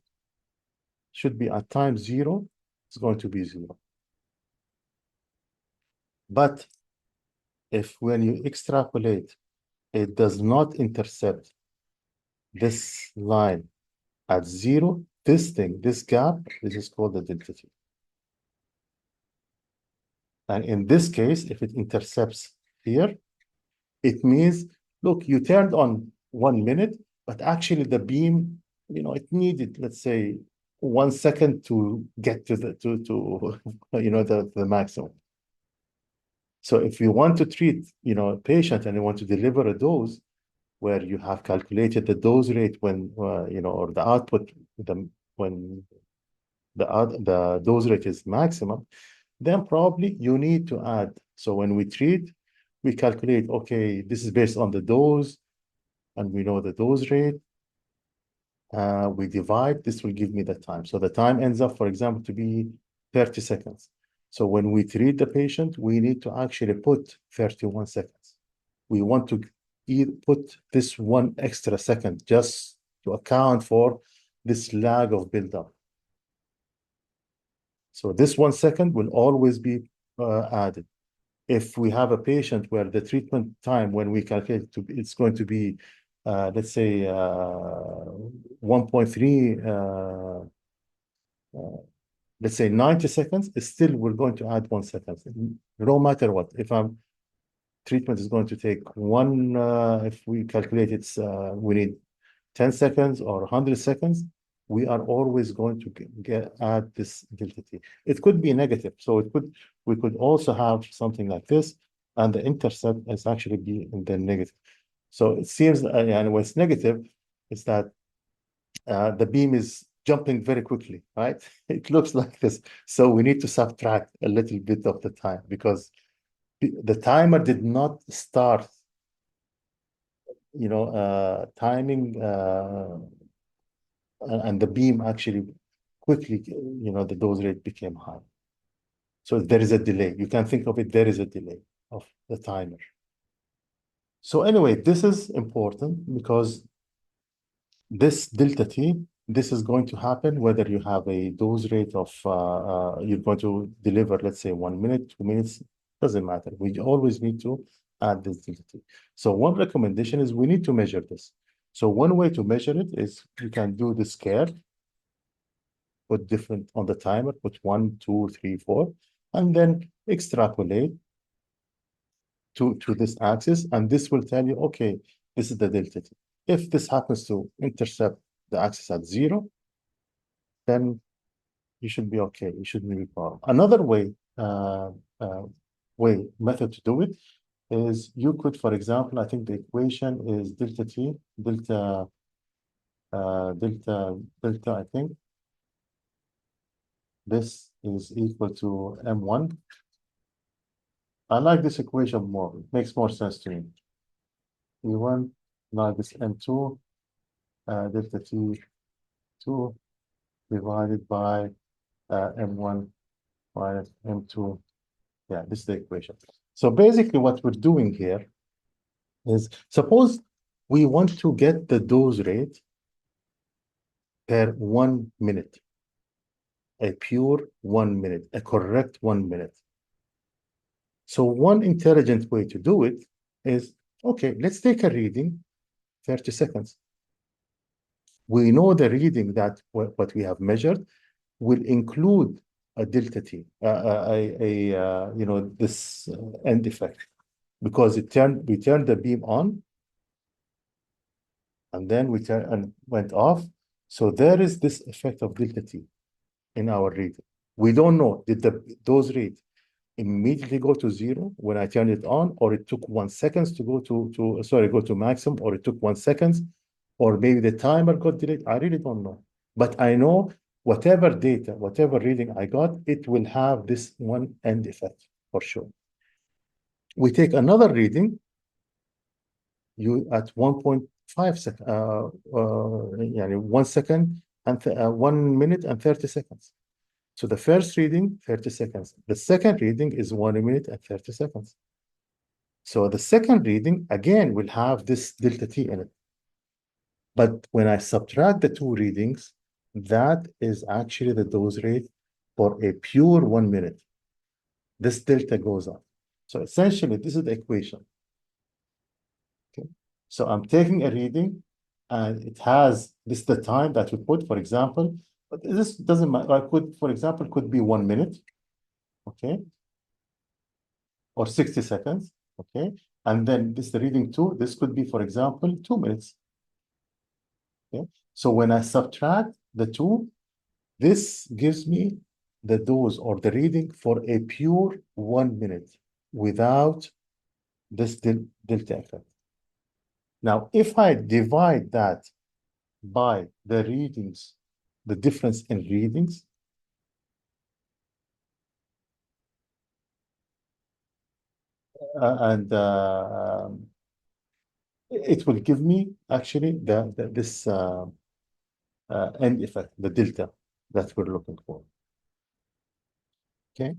should be at time 0, it's going to be 0. But if when you extrapolate, it does not intercept this line at 0, this gap, this is called the delta T. And in this case, if it intercepts here, it means, look, you turned on 1 minute, but actually the beam, it needed, let's say, 1 second to get to the maximum. So if you want to treat, a patient and you want to deliver a dose where you have calculated the dose rate when, or the output, when the dose rate is maximum, then probably you need to add. So when we treat, we calculate, okay, this is based on the dose, and we know the dose rate. We divide, this will give me the time. So the time ends up, for example, to be 30 seconds. So when we treat the patient, we need to actually put 31 seconds. We want to put this 1 extra second just to account for this lag of buildup. So this 1 second will always be added. if we have a patient where the treatment time when we calculate it it's going to be, let's say, 1.3, let's say 90 seconds, still we're going to add 1 second. No matter what, if treatment is going to take if we calculate we need 10 seconds or 100 seconds, we are always going to add this delta t. It could be negative, so we could also have something like this, and the intercept is actually be in the negative. So it seems, and when it's negative, is that the beam is jumping very quickly, right? It looks like this. So we need to subtract a little bit of the time because the timer did not start, timing, and the beam actually quickly, the dose rate became high. So there is a delay. You can think of it, there is a delay of the timer. So anyway, this is important because this delta t, this is going to happen whether you have a dose rate of, you're going to deliver, let's say 1 minute, 2 minutes, doesn't matter. We always need to add this delta t. So one recommendation is we need to measure this. So one way to measure it is you can do the scale, put different on the timer, put 1, 2, 3, 4, and then extrapolate to this axis, and this will tell you, okay, this is the delta t. If this happens to intercept the axis at 0, then you should be okay. You shouldn't be problem. Another method to do it is you could, for example, I think the equation is delta t, delta, I think. This is equal to M1. I like this equation more. It makes more sense to me. E1 minus M2, delta T2 divided by M1 minus M2. Yeah, this is the equation. So basically what we're doing here is, suppose we want to get the dose rate per 1 minute, a pure 1 minute, a correct 1 minute. So one intelligent way to do it is, okay, let's take a reading, 30 seconds. We know the reading that what we have measured will include a delta t, this end effect, because we turned the beam on, and then we turned and went off. So there is this effect of delta t in our reading. We don't know, did the dose rate immediately go to 0 when I turned it on, or it took 1 second to go to maximum, or it took 1 second, or maybe the timer got delayed. I really don't know. But I know whatever data, whatever reading I got, it will have this one end effect for sure. We take another reading, you at 1.5 seconds, 1 second and 1 minute and 30 seconds. So the first reading, 30 seconds. The second reading is 1 minute and 30 seconds. So the second reading, again, will have this delta t in it. But when I subtract the two readings, that is actually the dose rate for a pure 1 minute. This delta goes up. So essentially, this is the equation. Okay. So I'm taking a reading, and it has this the time that we put, for example, but this doesn't matter. I could, for example, could be 1 minute, okay, or 60 seconds, okay, and then this the reading 2. This could be, for example, 2 minutes. Okay, so when I subtract the two, this gives me the dose or the reading for a pure 1 minute without this delta effect. Now, if I divide that by the readings, the difference in readings, it will give me actually this end effect, the delta that we're looking for. Okay.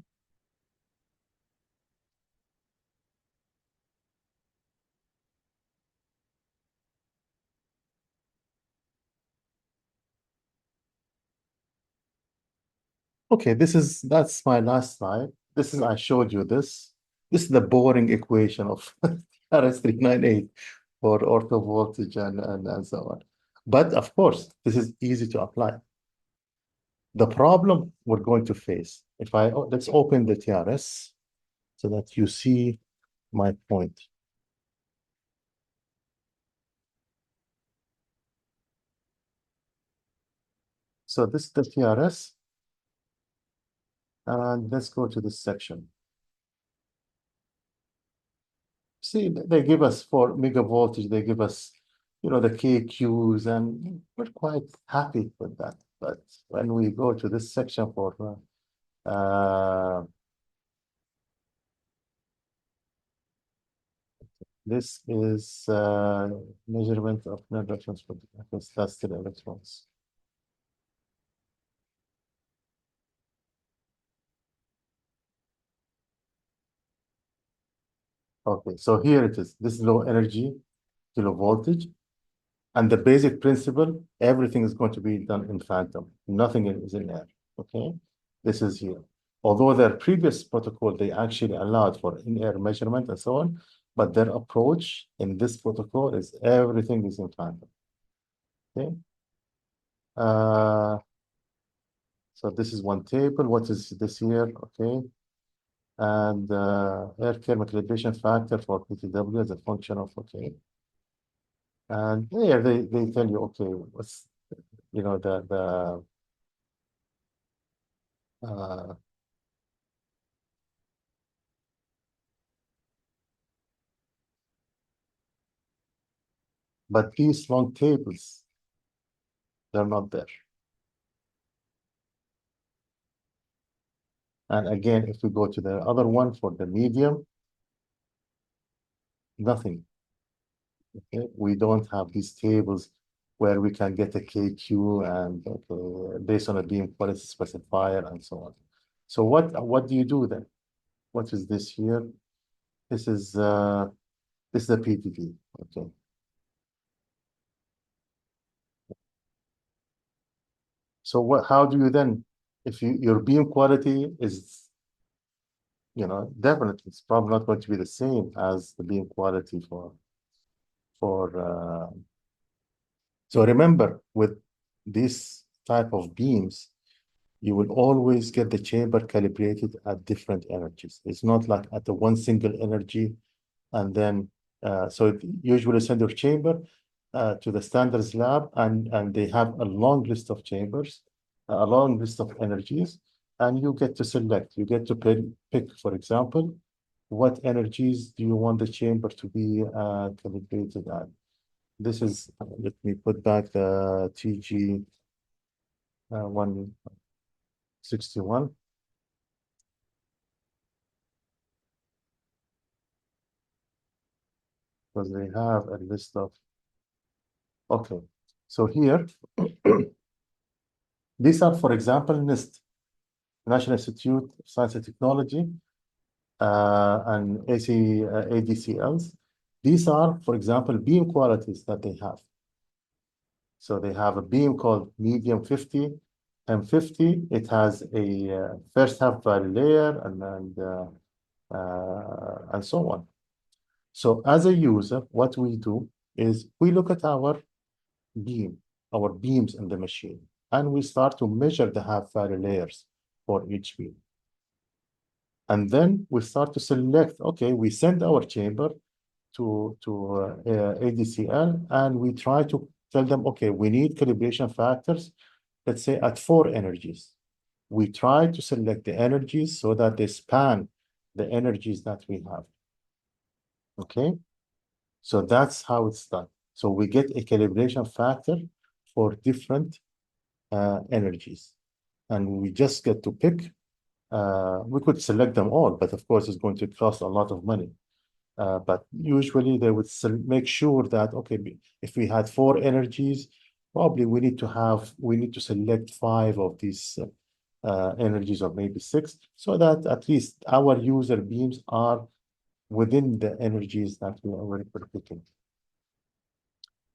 Okay, that's my last slide. I showed you this. This is the boring equation of RS398 for ortho voltage and so on. But of course, this is easy to apply. The problem we're going to face, let's open the TRS so that you see my point. So this is the TRS, and let's go to this section. See, they give us for megavoltage, they give us, the KQs, and we're quite happy with that. But when we go to this section for this is measurement of non-reference cluster electrons. Okay, so here it is. This is low energy, kilo voltage. And the basic principle, everything is going to be done in phantom. Nothing is in air, okay? This is here. Although their previous protocol, they actually allowed for in-air measurement and so on, but their approach in this protocol is everything is in phantom, okay? So this is one table. What is this here, okay? And air thermal calibration factor for PTW as a function of, okay. And here they tell you, okay, what's, but these long tables, they're not there. And again, if we go to the other one for the medium, nothing. Okay, we don't have these tables where we can get a KQ and based on a beam quality specifier and so on. So what do you do then? What is this here? This is the PDD. Okay. So how do you then, if your beam quality is, definitely it's probably not going to be the same as the beam quality for so remember, with this type of beams, you will always get the chamber calibrated at different energies. It's not like at the one single energy, and then so usually send your chamber to the standards lab, and they have a long list of chambers, a long list of energies, and you get to select. You get to pick, for example, what energies do you want the chamber to be calibrated at? This is, let me put back the TG 161. Because they have a list of, okay. So here, these are, for example, NIST, National Institute of Science and Technology, and ADCLs. These are, for example, beam qualities that they have. So they have a beam called medium 50, M50. It has a first half valley layer and so on. So as a user, what we do is we look at our beams in the machine, and we start to measure the half valley layers for each beam. And then we start to select, okay, we send our chamber to ADCL, and we try to tell them, okay, we need calibration factors, let's say at 4 energies. We try to select the energies so that they span the energies that we have. Okay, so that's how it's done. So we get a calibration factor for different energies, and we just get to pick. We could select them all, but of course it's going to cost a lot of money. But usually they would make sure that, okay, if we had 4 energies, probably we need to select 5 of these energies, or maybe 6, so that at least our user beams are within the energies that we already picking.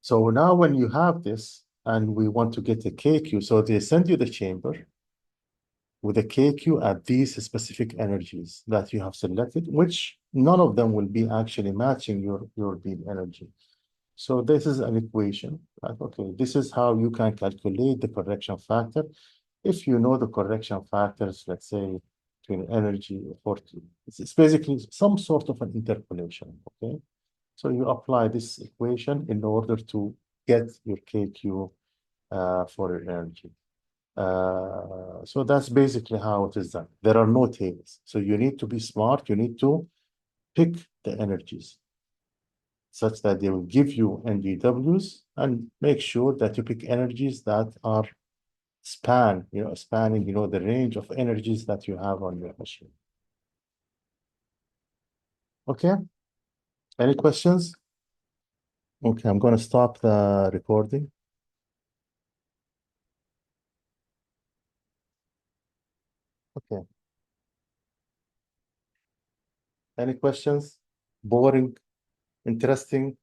So now when you have this and we want to get a KQ, so they send you the chamber with a KQ at these specific energies that you have selected, which none of them will be actually matching your beam energy. So this is an equation. Right? Okay, this is how you can calculate the correction factor. If you know the correction factors, let's say between energy or 40, it's basically some sort of an interpolation. Okay, so you apply this equation in order to get your KQ for your energy. So that's basically how it is done. There are no tables. So you need to be smart. You need to pick the energies such that they will give you NDWs, and make sure that you pick energies that are spanning, the range of energies that you have on your machine. Okay. Any questions? Okay, I'm going to stop the recording. Okay. Any questions? Boring? Interesting?